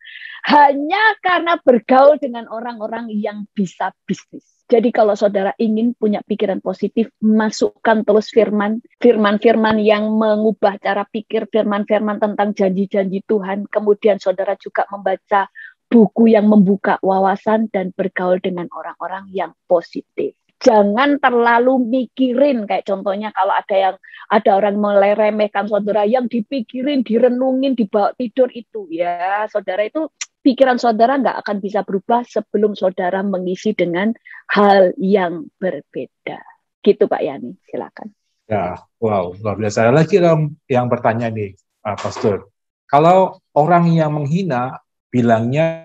hanya karena bergaul dengan orang-orang yang bisa bisnis. Jadi kalau saudara ingin punya pikiran positif, masukkan terus firman-firman yang mengubah cara pikir, firman-firman tentang janji-janji Tuhan, kemudian saudara juga membaca buku yang membuka wawasan dan bergaul dengan orang-orang yang positif. Jangan terlalu mikirin, kayak contohnya kalau ada orang mulai remehkan saudara, yang dipikirin, direnungin, dibawa tidur itu, ya saudara, itu pikiran saudara nggak akan bisa berubah sebelum saudara mengisi dengan hal yang berbeda. Gitu Pak Yani, silakan. Ya, wow, luar biasa. Lagi yang bertanya nih, Pastor. Kalau orang yang menghina bilangnya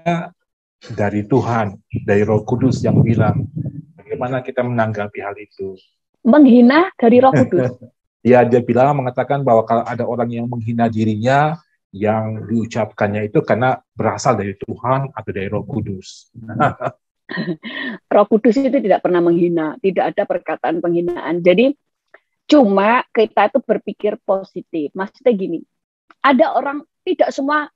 dari Tuhan, dari Roh Kudus yang bilang, bagaimana kita menanggapi hal itu? Menghina dari Roh Kudus? Ya, dia mengatakan bahwa kalau ada orang yang menghina dirinya, yang diucapkannya itu karena berasal dari Tuhan atau dari Roh Kudus. Roh Kudus itu tidak pernah menghina, tidak ada perkataan penghinaan. Jadi cuma kita itu berpikir positif. Maksudnya gini, ada orang, tidak semua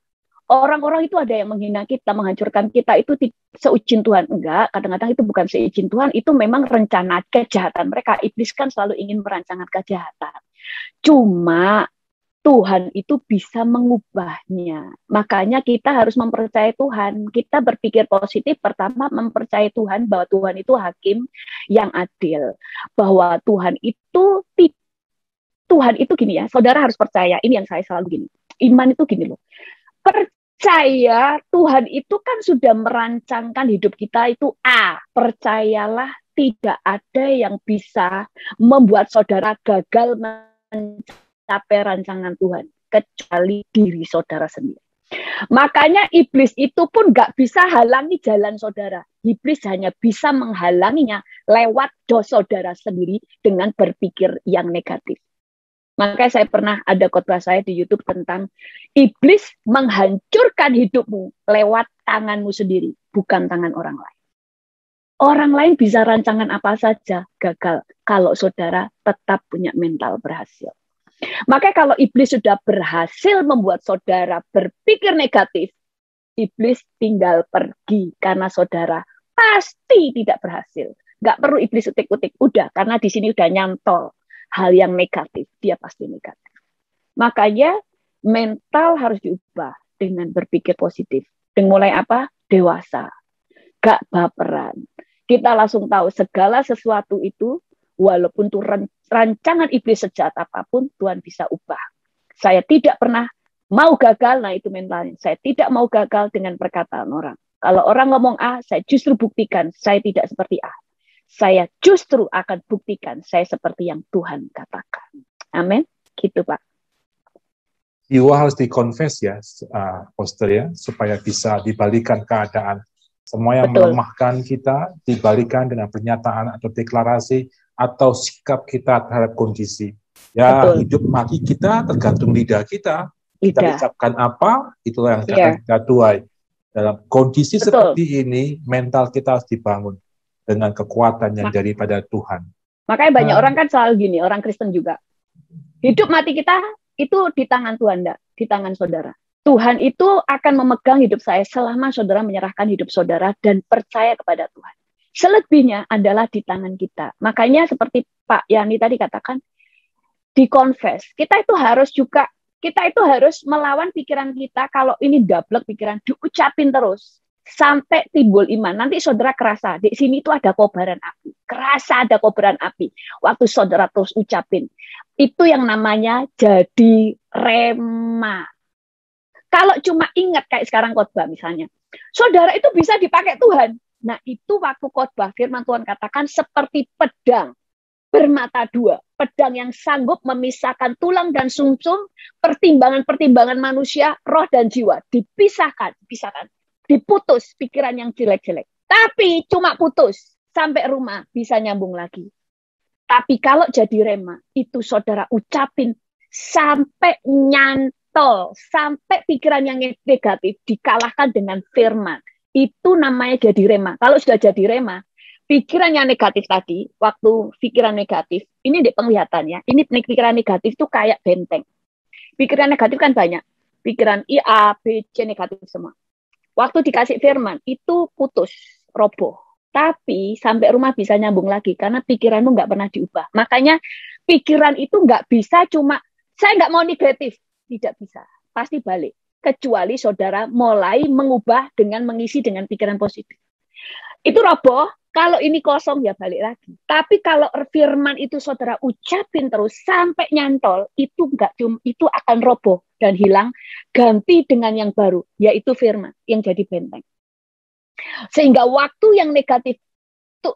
orang-orang itu ada yang menghina kita, menghancurkan kita, itu seizin Tuhan. Enggak, kadang-kadang itu bukan seizin Tuhan, itu memang rencana kejahatan mereka. Iblis kan selalu ingin merancangkan kejahatan. Cuma Tuhan itu bisa mengubahnya. Makanya kita harus mempercayai Tuhan. Kita berpikir positif, pertama mempercayai Tuhan bahwa Tuhan itu hakim yang adil. Bahwa Tuhan itu gini ya, saudara harus percaya, ini yang saya selalu gini. Iman itu gini loh. Percaya Tuhan itu kan sudah merancangkan hidup kita itu percayalah tidak ada yang bisa membuat saudara gagal mencapai rancangan Tuhan kecuali diri saudara sendiri. Makanya iblis itu pun nggak bisa halangi jalan saudara. Iblis hanya bisa menghalanginya lewat saudara sendiri dengan berpikir yang negatif. Makanya saya pernah ada khotbah saya di YouTube tentang iblis menghancurkan hidupmu lewat tanganmu sendiri, bukan tangan orang lain. Orang lain bisa rancangan apa saja gagal kalau saudara tetap punya mental berhasil. Makanya kalau iblis sudah berhasil membuat saudara berpikir negatif, iblis tinggal pergi karena saudara pasti tidak berhasil. Nggak perlu iblis utik-utik, udah, karena di sini udah nyantol hal yang negatif, dia pasti negatif. Makanya mental harus diubah dengan berpikir positif. Dan mulai apa? Dewasa. Gak baperan. Kita langsung tahu segala sesuatu itu, walaupun itu rancangan iblis sejahat apapun, Tuhan bisa ubah. Saya tidak pernah mau gagal, nah itu mentalnya. Saya tidak mau gagal dengan perkataan orang. Kalau orang ngomong A, saya justru buktikan saya tidak seperti A. Saya justru akan buktikan saya seperti yang Tuhan katakan. Amin. Gitu Pak. Jiwa harus dikonfes ya, Pastor ya, supaya bisa dibalikan keadaan. Semua yang melemahkan kita dibalikan dengan pernyataan atau deklarasi atau sikap kita terhadap kondisi. Ya, hidup mati kita tergantung lidah kita. Kita ucapkan apa, itulah yang akan kita tuai. Dalam kondisi seperti ini, mental kita harus dibangun dengan kekuatan yang daripada Tuhan. Makanya banyak orang kan selalu gini, orang Kristen juga. Hidup mati kita itu di tangan Tuhan, enggak? Di tangan saudara. Tuhan itu akan memegang hidup saya selama saudara menyerahkan hidup saudara dan percaya kepada Tuhan. Selebihnya adalah di tangan kita. Makanya seperti Pak Yani tadi katakan, dikonfes. Kita itu harus melawan pikiran kita, kalau ini double pikiran, diucapin terus. Sampai timbul iman. Nanti saudara kerasa, di sini itu ada kobaran api. Kerasa ada kobaran api. Waktu saudara terus ucapin. Itu yang namanya jadi rema. Kalau cuma ingat kayak sekarang khotbah misalnya. Saudara itu bisa dipakai Tuhan. Nah itu waktu khotbah firman Tuhan katakan seperti pedang bermata dua. Pedang yang sanggup memisahkan tulang dan sumsum, pertimbangan-pertimbangan manusia, roh dan jiwa. Dipisahkan. Diputus pikiran yang jelek-jelek. Tapi cuma putus. Sampai rumah bisa nyambung lagi. Tapi kalau jadi rema, itu saudara ucapin sampai nyantol. Sampai pikiran yang negatif dikalahkan dengan firman. Itu namanya jadi rema. Kalau sudah jadi rema, pikirannya negatif tadi, waktu pikiran negatif, ini di penglihatannya, ini pikiran negatif itu kayak benteng. Pikiran negatif kan banyak. Pikiran A, B, C negatif semua. Waktu dikasih firman, itu putus, roboh. Tapi sampai rumah bisa nyambung lagi, karena pikiranmu nggak pernah diubah. Makanya pikiran itu nggak bisa cuma, saya nggak mau negatif. Tidak bisa. Pasti balik. Kecuali saudara mulai mengubah dengan mengisi dengan pikiran positif. Itu roboh, kalau ini kosong ya balik lagi. Tapi kalau firman itu saudara ucapin terus sampai nyantol, itu enggak cuma itu akan roboh dan hilang, ganti dengan yang baru, yaitu firman yang jadi benteng. Sehingga waktu yang negatif itu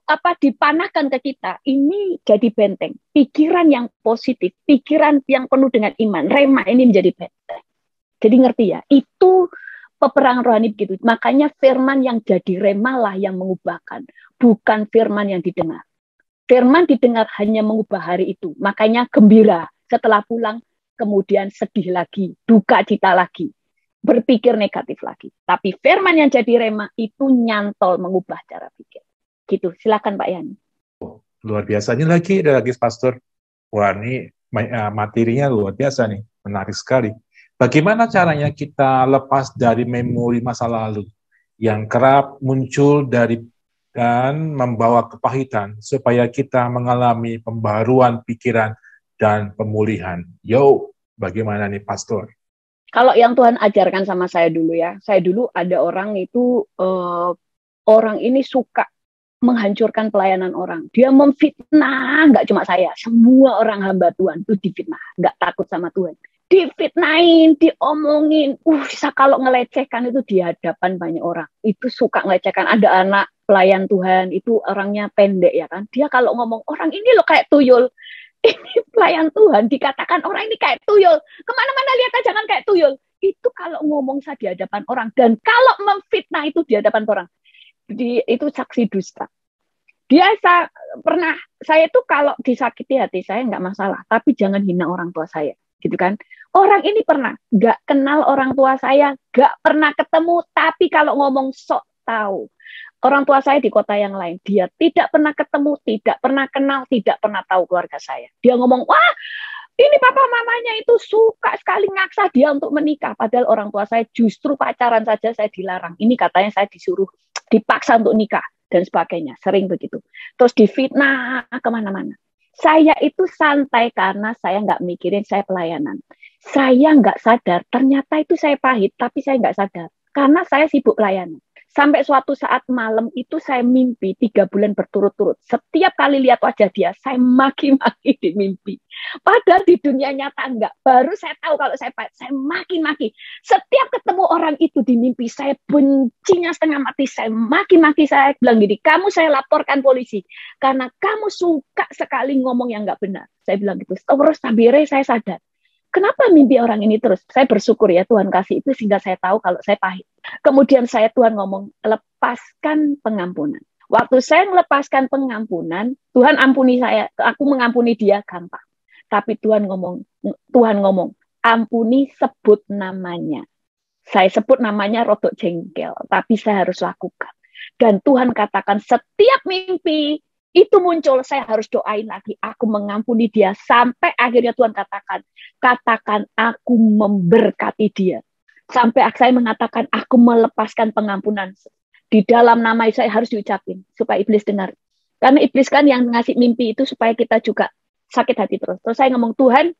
dipanahkan ke kita, ini jadi benteng. Pikiran yang positif, pikiran yang penuh dengan iman, rema ini menjadi benteng. Jadi ngerti ya, itu peperangan rohani begitu. Makanya firman yang jadi rema lah yang mengubahkan, bukan firman yang didengar. Firman didengar hanya mengubah hari itu. Makanya gembira setelah pulang, kemudian sedih lagi, duka cita lagi, berpikir negatif lagi. Tapi firman yang jadi rema itu nyantol mengubah cara pikir. Gitu. Silakan Pak Yani. Luar biasa. Ini lagi Pastor. Wah, ini materinya luar biasa nih. Menarik sekali. Bagaimana caranya kita lepas dari memori masa lalu yang kerap muncul dan membawa kepahitan supaya kita mengalami pembaruan pikiran dan pemulihan. Yo, bagaimana nih Pastor? Kalau yang Tuhan ajarkan sama saya dulu ya, saya dulu ada orang itu, orang ini suka menghancurkan pelayanan orang. Dia memfitnah, nggak cuma saya, semua orang hamba Tuhan itu difitnah, nggak takut sama Tuhan. Difitnahin, diomongin, kalau ngelecehkan itu di hadapan banyak orang, itu suka ngelecehkan. Ada anak pelayan Tuhan, itu orangnya pendek ya kan, dia kalau ngomong, orang ini loh kayak tuyul, ini pelayan Tuhan, dikatakan orang ini kayak tuyul, kemana-mana lihat aja jangan kayak tuyul, itu kalau ngomong saya di hadapan orang, dan kalau memfitnah itu di hadapan orang, itu saksi dusta. Saya itu kalau disakiti hati saya nggak masalah, tapi jangan hina orang tua saya, gitu kan. Orang ini pernah nggak kenal orang tua saya, nggak pernah ketemu, tapi kalau ngomong sok tahu. Orang tua saya di kota yang lain, dia tidak pernah ketemu, tidak pernah kenal, tidak pernah tahu keluarga saya. Dia ngomong, wah ini papa mamanya itu suka sekali ngaksa dia untuk menikah, padahal orang tua saya justru pacaran saja saya dilarang. Ini katanya saya disuruh, dipaksa untuk nikah dan sebagainya, sering begitu. Terus difitnah kemana-mana. Saya itu santai karena saya nggak mikirin saya pelayanan. Saya nggak sadar, ternyata itu saya pahit, tapi saya nggak sadar. Karena saya sibuk pelayanan. Sampai suatu saat malam itu saya mimpi 3 bulan berturut-turut. Setiap kali lihat wajah dia, saya maki-maki di mimpi. Padahal di dunia nyata enggak. Baru saya tahu kalau saya pahit, saya maki-maki. Setiap ketemu orang itu di mimpi, saya bencinya setengah mati. Saya maki-maki, saya bilang gini, kamu saya laporkan polisi. Karena kamu suka sekali ngomong yang enggak benar. Saya bilang gitu. Terus tabire saya sadar. Kenapa mimpi orang ini terus? Saya bersyukur ya Tuhan kasih itu sehingga saya tahu kalau saya pahit. Kemudian Tuhan ngomong, lepaskan pengampunan. Waktu saya melepaskan pengampunan, Tuhan ampuni saya, aku mengampuni dia gampang. Tapi Tuhan ngomong, ampuni sebut namanya. Saya sebut namanya rodok jengkel, tapi saya harus lakukan. Dan Tuhan katakan setiap mimpi itu muncul, saya harus doain lagi, aku mengampuni dia, sampai akhirnya Tuhan katakan aku memberkati dia. Sampai saya mengatakan aku melepaskan pengampunan. Di dalam nama saya harus diucapin, supaya iblis dengar. Karena iblis kan yang ngasih mimpi itu supaya kita juga sakit hati terus. Terus saya ngomong, Tuhan,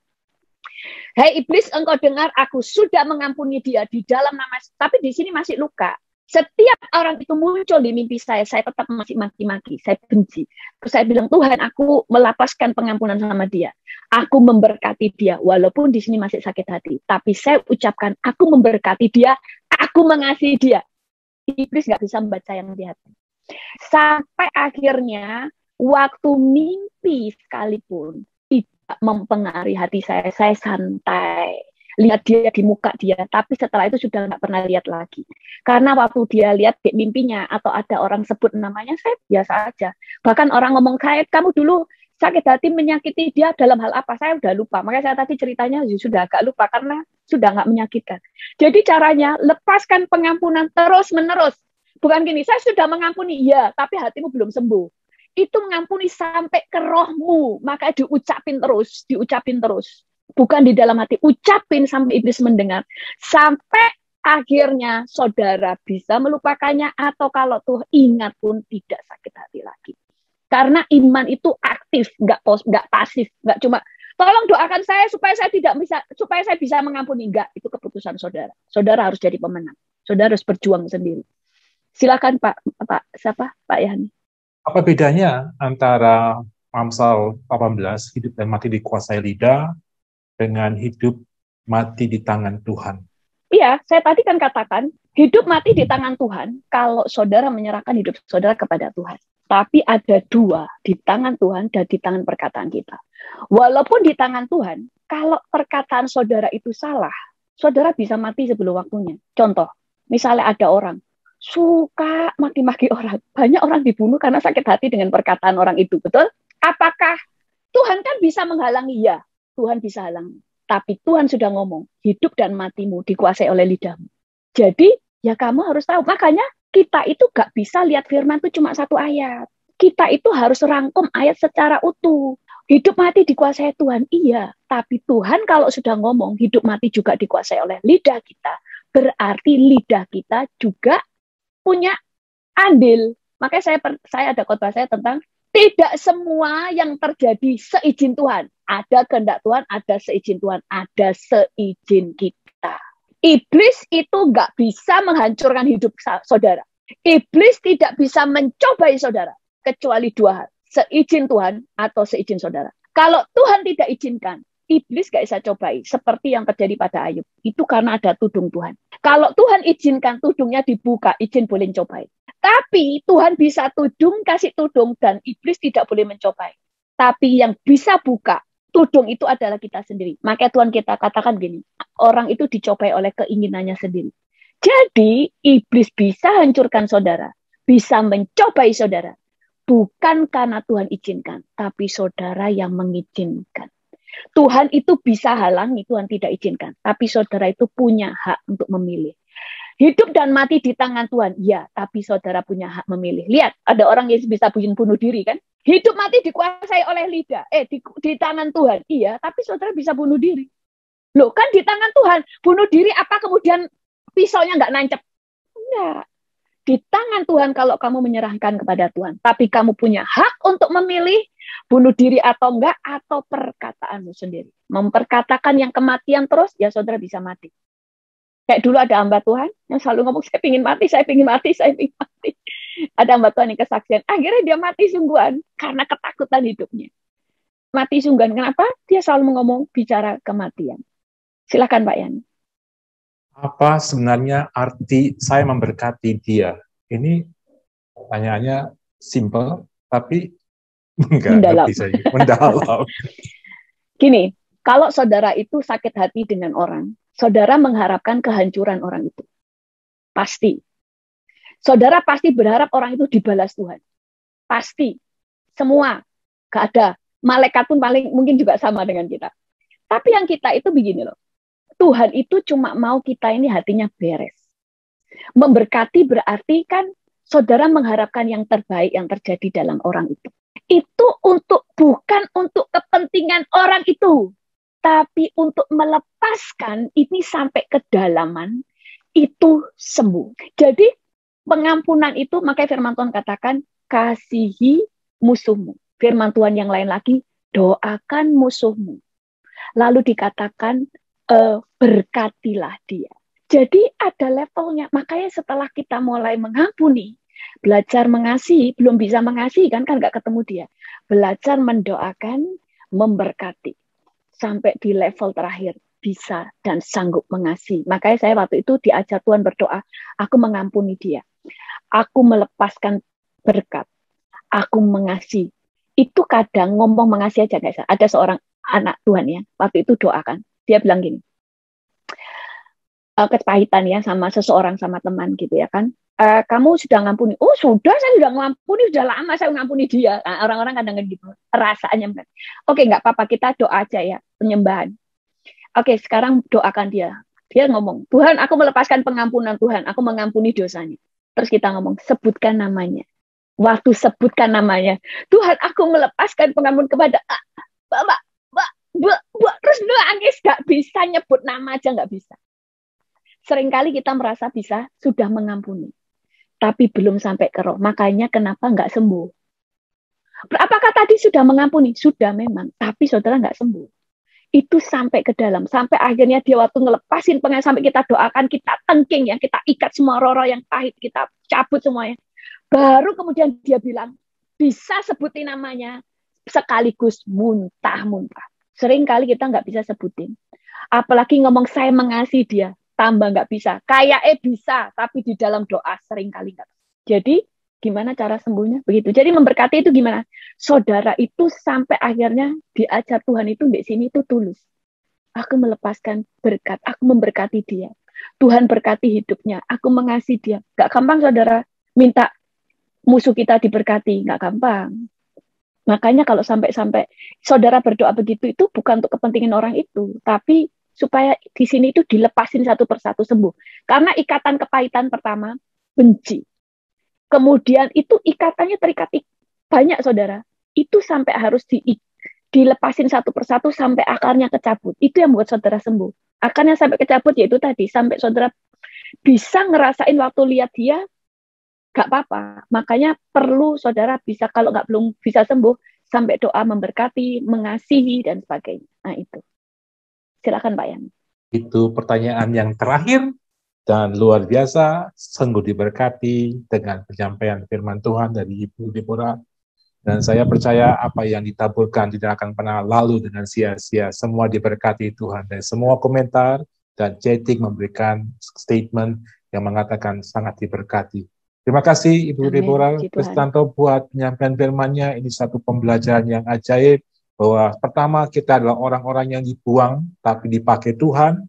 hei iblis, engkau dengar, aku sudah mengampuni dia di dalam nama, tapi di sini masih luka. Setiap orang itu muncul di mimpi saya tetap masih maki-maki, saya benci. Terus saya bilang, Tuhan, aku melepaskan pengampunan sama dia. Aku memberkati dia, walaupun di sini masih sakit hati. Tapi saya ucapkan, aku memberkati dia, aku mengasihi dia. Iblis nggak bisa membaca yang di hati. Sampai akhirnya, waktu mimpi sekalipun, tidak mempengaruhi hati saya santai. Lihat dia di muka dia, tapi setelah itu sudah nggak pernah lihat lagi. Karena waktu dia lihat di mimpinya, atau ada orang sebut namanya, saya biasa aja. Bahkan orang ngomong, kamu dulu sakit hati menyakiti dia dalam hal apa, saya udah lupa. Makanya saya tadi ceritanya sudah agak lupa, karena sudah nggak menyakitkan. Jadi caranya, lepaskan pengampunan terus-menerus. Bukan gini, saya sudah mengampuni, ya, tapi hatimu belum sembuh. Itu mengampuni sampai ke rohmu, maka diucapin terus. Bukan di dalam hati, ucapin sampai iblis mendengar. Sampai akhirnya saudara bisa melupakannya, atau kalau tuh ingat pun tidak sakit hati lagi. Karena iman itu aktif, nggak pasif, nggak cuma tolong doakan saya supaya saya bisa mengampuni. Enggak, itu keputusan saudara. Saudara harus jadi pemenang. Saudara harus berjuang sendiri. Silakan Pak Yani. Apa bedanya antara Amsal 18, hidup dan mati dikuasai lidah, dengan hidup mati di tangan Tuhan? Iya, saya tadi kan katakan, hidup mati di tangan Tuhan kalau saudara menyerahkan hidup saudara kepada Tuhan. Tapi ada dua, di tangan Tuhan dan di tangan perkataan kita. Walaupun di tangan Tuhan, kalau perkataan saudara itu salah, saudara bisa mati sebelum waktunya. Contoh, misalnya ada orang suka maki-maki orang. Banyak orang dibunuh karena sakit hati dengan perkataan orang itu, betul? Apakah Tuhan kan bisa menghalangi? Ya, Tuhan bisa halangi. Tapi Tuhan sudah ngomong, hidup dan matimu dikuasai oleh lidahmu. Jadi, ya kamu harus tahu. Makanya kita itu gak bisa lihat firman itu cuma satu ayat. Kita itu harus rangkum ayat secara utuh. Hidup mati dikuasai Tuhan, iya. Tapi Tuhan kalau sudah ngomong, hidup mati juga dikuasai oleh lidah kita. Berarti lidah kita juga punya andil. Makanya saya ada khotbah saya tentang tidak semua yang terjadi seizin Tuhan. Ada kehendak Tuhan, ada seizin Tuhan, ada seizin kita. Iblis itu nggak bisa menghancurkan hidup saudara. Iblis tidak bisa mencobai saudara. Kecuali dua hal. Seizin Tuhan atau seizin saudara. Kalau Tuhan tidak izinkan, iblis nggak bisa cobai. Seperti yang terjadi pada Ayub. Itu karena ada tudung Tuhan. Kalau Tuhan izinkan tudungnya dibuka, izin boleh cobai. Tapi Tuhan bisa tudung, kasih tudung, dan iblis tidak boleh mencobai. Tapi yang bisa buka tudung itu adalah kita sendiri. Makanya Tuhan kita katakan gini, orang itu dicobai oleh keinginannya sendiri. Jadi iblis bisa hancurkan saudara, bisa mencobai saudara. Bukan karena Tuhan izinkan, tapi saudara yang mengizinkan. Tuhan itu bisa halangi, Tuhan tidak izinkan. Tapi saudara itu punya hak untuk memilih. Hidup dan mati di tangan Tuhan, ya, tapi saudara punya hak memilih. Lihat, ada orang yang bisa bunuh diri, kan? Hidup mati dikuasai oleh lidah, di tangan Tuhan, iya, tapi saudara bisa bunuh diri. Loh, kan di tangan Tuhan, bunuh diri apa kemudian pisaunya nggak nancep? Enggak. Di tangan Tuhan kalau kamu menyerahkan kepada Tuhan, tapi kamu punya hak untuk memilih bunuh diri atau enggak, atau perkataanmu sendiri. Memperkatakan yang kematian terus, ya saudara bisa mati. Kayak dulu ada hamba Tuhan yang selalu ngomong, saya pingin mati. Ada hamba Tuhan yang kesaksian. Akhirnya dia mati sungguhan karena ketakutan hidupnya. Mati sungguhan. Kenapa? Dia selalu ngomong bicara kematian. Silakan Pak Yani. Apa sebenarnya arti saya memberkati dia? Ini pertanyaannya simple, tapi enggak bisa mendalam. Gini, kalau saudara itu sakit hati dengan orang, saudara mengharapkan kehancuran orang itu. Pasti. Saudara pasti berharap orang itu dibalas Tuhan. Pasti. Semua. Gak ada. Malaikat pun paling mungkin juga sama dengan kita. Tapi yang kita itu begini loh. Tuhan itu cuma mau kita ini hatinya beres. Memberkati berarti kan saudara mengharapkan yang terbaik yang terjadi dalam orang itu. Itu bukan untuk kepentingan orang itu. Tapi untuk melepaskan ini sampai kedalaman, itu sembuh. Jadi pengampunan itu, makanya firman Tuhan katakan, kasihi musuhmu. Firman Tuhan yang lain lagi, doakan musuhmu. Lalu dikatakan, berkatilah dia. Jadi ada levelnya. Makanya setelah kita mulai mengampuni, belajar mengasihi, belum bisa mengasihi kan nggak ketemu dia. Belajar mendoakan, memberkati. Sampai di level terakhir bisa dan sanggup mengasihi. Makanya saya waktu itu diajar Tuhan berdoa, aku mengampuni dia. Aku melepaskan berkat. Aku mengasihi. Itu kadang ngomong mengasihi aja guys. Ada seorang anak Tuhan ya, waktu itu doakan. Dia bilang gini, kepahitan ya sama seseorang, sama teman gitu ya kan. Kamu sudah ngampuni? Oh sudah, saya sudah ngampuni, sudah lama saya ngampuni dia. Nah, orang-orang kadang gitu, rasanya. Oke, nggak apa-apa, kita doa aja ya, penyembahan. Oke, sekarang doakan dia. Dia ngomong, Tuhan, aku melepaskan pengampunan Tuhan, aku mengampuni dosanya. Terus kita ngomong, sebutkan namanya. Waktu sebutkan namanya, Tuhan, aku melepaskan pengampun kepada Mbak, terus nangis, gak bisa nyebut nama aja, gak bisa. Seringkali kita merasa bisa, sudah mengampuni. Tapi belum sampai ke roh. Makanya kenapa gak sembuh? Apakah tadi sudah mengampuni? Sudah memang, tapi saudara gak sembuh. Itu sampai ke dalam, sampai akhirnya dia waktu ngelepasin pengen, sampai kita doakan, kita tengking ya, kita ikat semua roh-roh yang pahit, kita cabut semuanya. Baru kemudian dia bilang, bisa sebutin namanya, sekaligus muntah-muntah. Sering kali kita nggak bisa sebutin. Apalagi ngomong saya mengasihi dia, tambah nggak bisa. Kayaknya bisa, tapi di dalam doa sering kali nggak. Jadi gimana cara sembuhnya? Begitu. Jadi memberkati itu gimana? Saudara itu sampai akhirnya diajar Tuhan itu di sini itu tulus. Aku melepaskan berkat, aku memberkati dia. Tuhan berkati hidupnya, aku mengasihi dia. Gak gampang saudara minta musuh kita diberkati, gak gampang. Makanya kalau sampai-sampai saudara berdoa begitu, itu bukan untuk kepentingan orang itu, tapi supaya di sini itu dilepasin satu persatu sembuh. Karena ikatan kepahitan pertama, benci. Kemudian itu ikatannya terikat banyak saudara. Itu sampai harus dilepasin satu persatu sampai akarnya kecabut. Itu yang membuat saudara sembuh. Akarnya sampai kecabut yaitu tadi, sampai saudara bisa ngerasain waktu lihat dia, gak apa-apa. Makanya perlu saudara bisa, kalau belum bisa sembuh, sampai doa memberkati, mengasihi, dan sebagainya. Nah itu. Silakan Pak Yan. Itu pertanyaan yang terakhir. Dan luar biasa, sungguh diberkati dengan penyampaian firman Tuhan dari Ibu Deborah. Dan saya percaya apa yang ditaburkan tidak akan pernah lalu dengan sia-sia. Semua diberkati Tuhan. Dan semua komentar dan chatting memberikan statement yang mengatakan sangat diberkati. Terima kasih Ibu Deborah Kristanto buat penyampaian firman-Nya. Ini satu pembelajaran yang ajaib. Bahwa pertama kita adalah orang-orang yang dibuang, tapi dipakai Tuhan.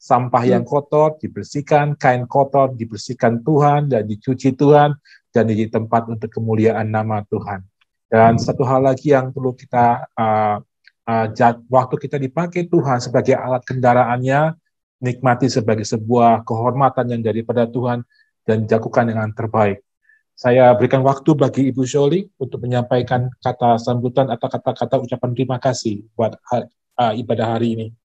Sampah yang kotor dibersihkan, kain kotor dibersihkan Tuhan dan dicuci Tuhan dan di tempat untuk kemuliaan nama Tuhan. Dan satu hal lagi yang perlu kita waktu kita dipakai Tuhan sebagai alat kendaraannya, nikmati sebagai sebuah kehormatan yang daripada Tuhan dan dilakukan dengan terbaik. Saya berikan waktu bagi Ibu Shirley untuk menyampaikan kata sambutan atau kata-kata ucapan terima kasih buat ibadah hari ini.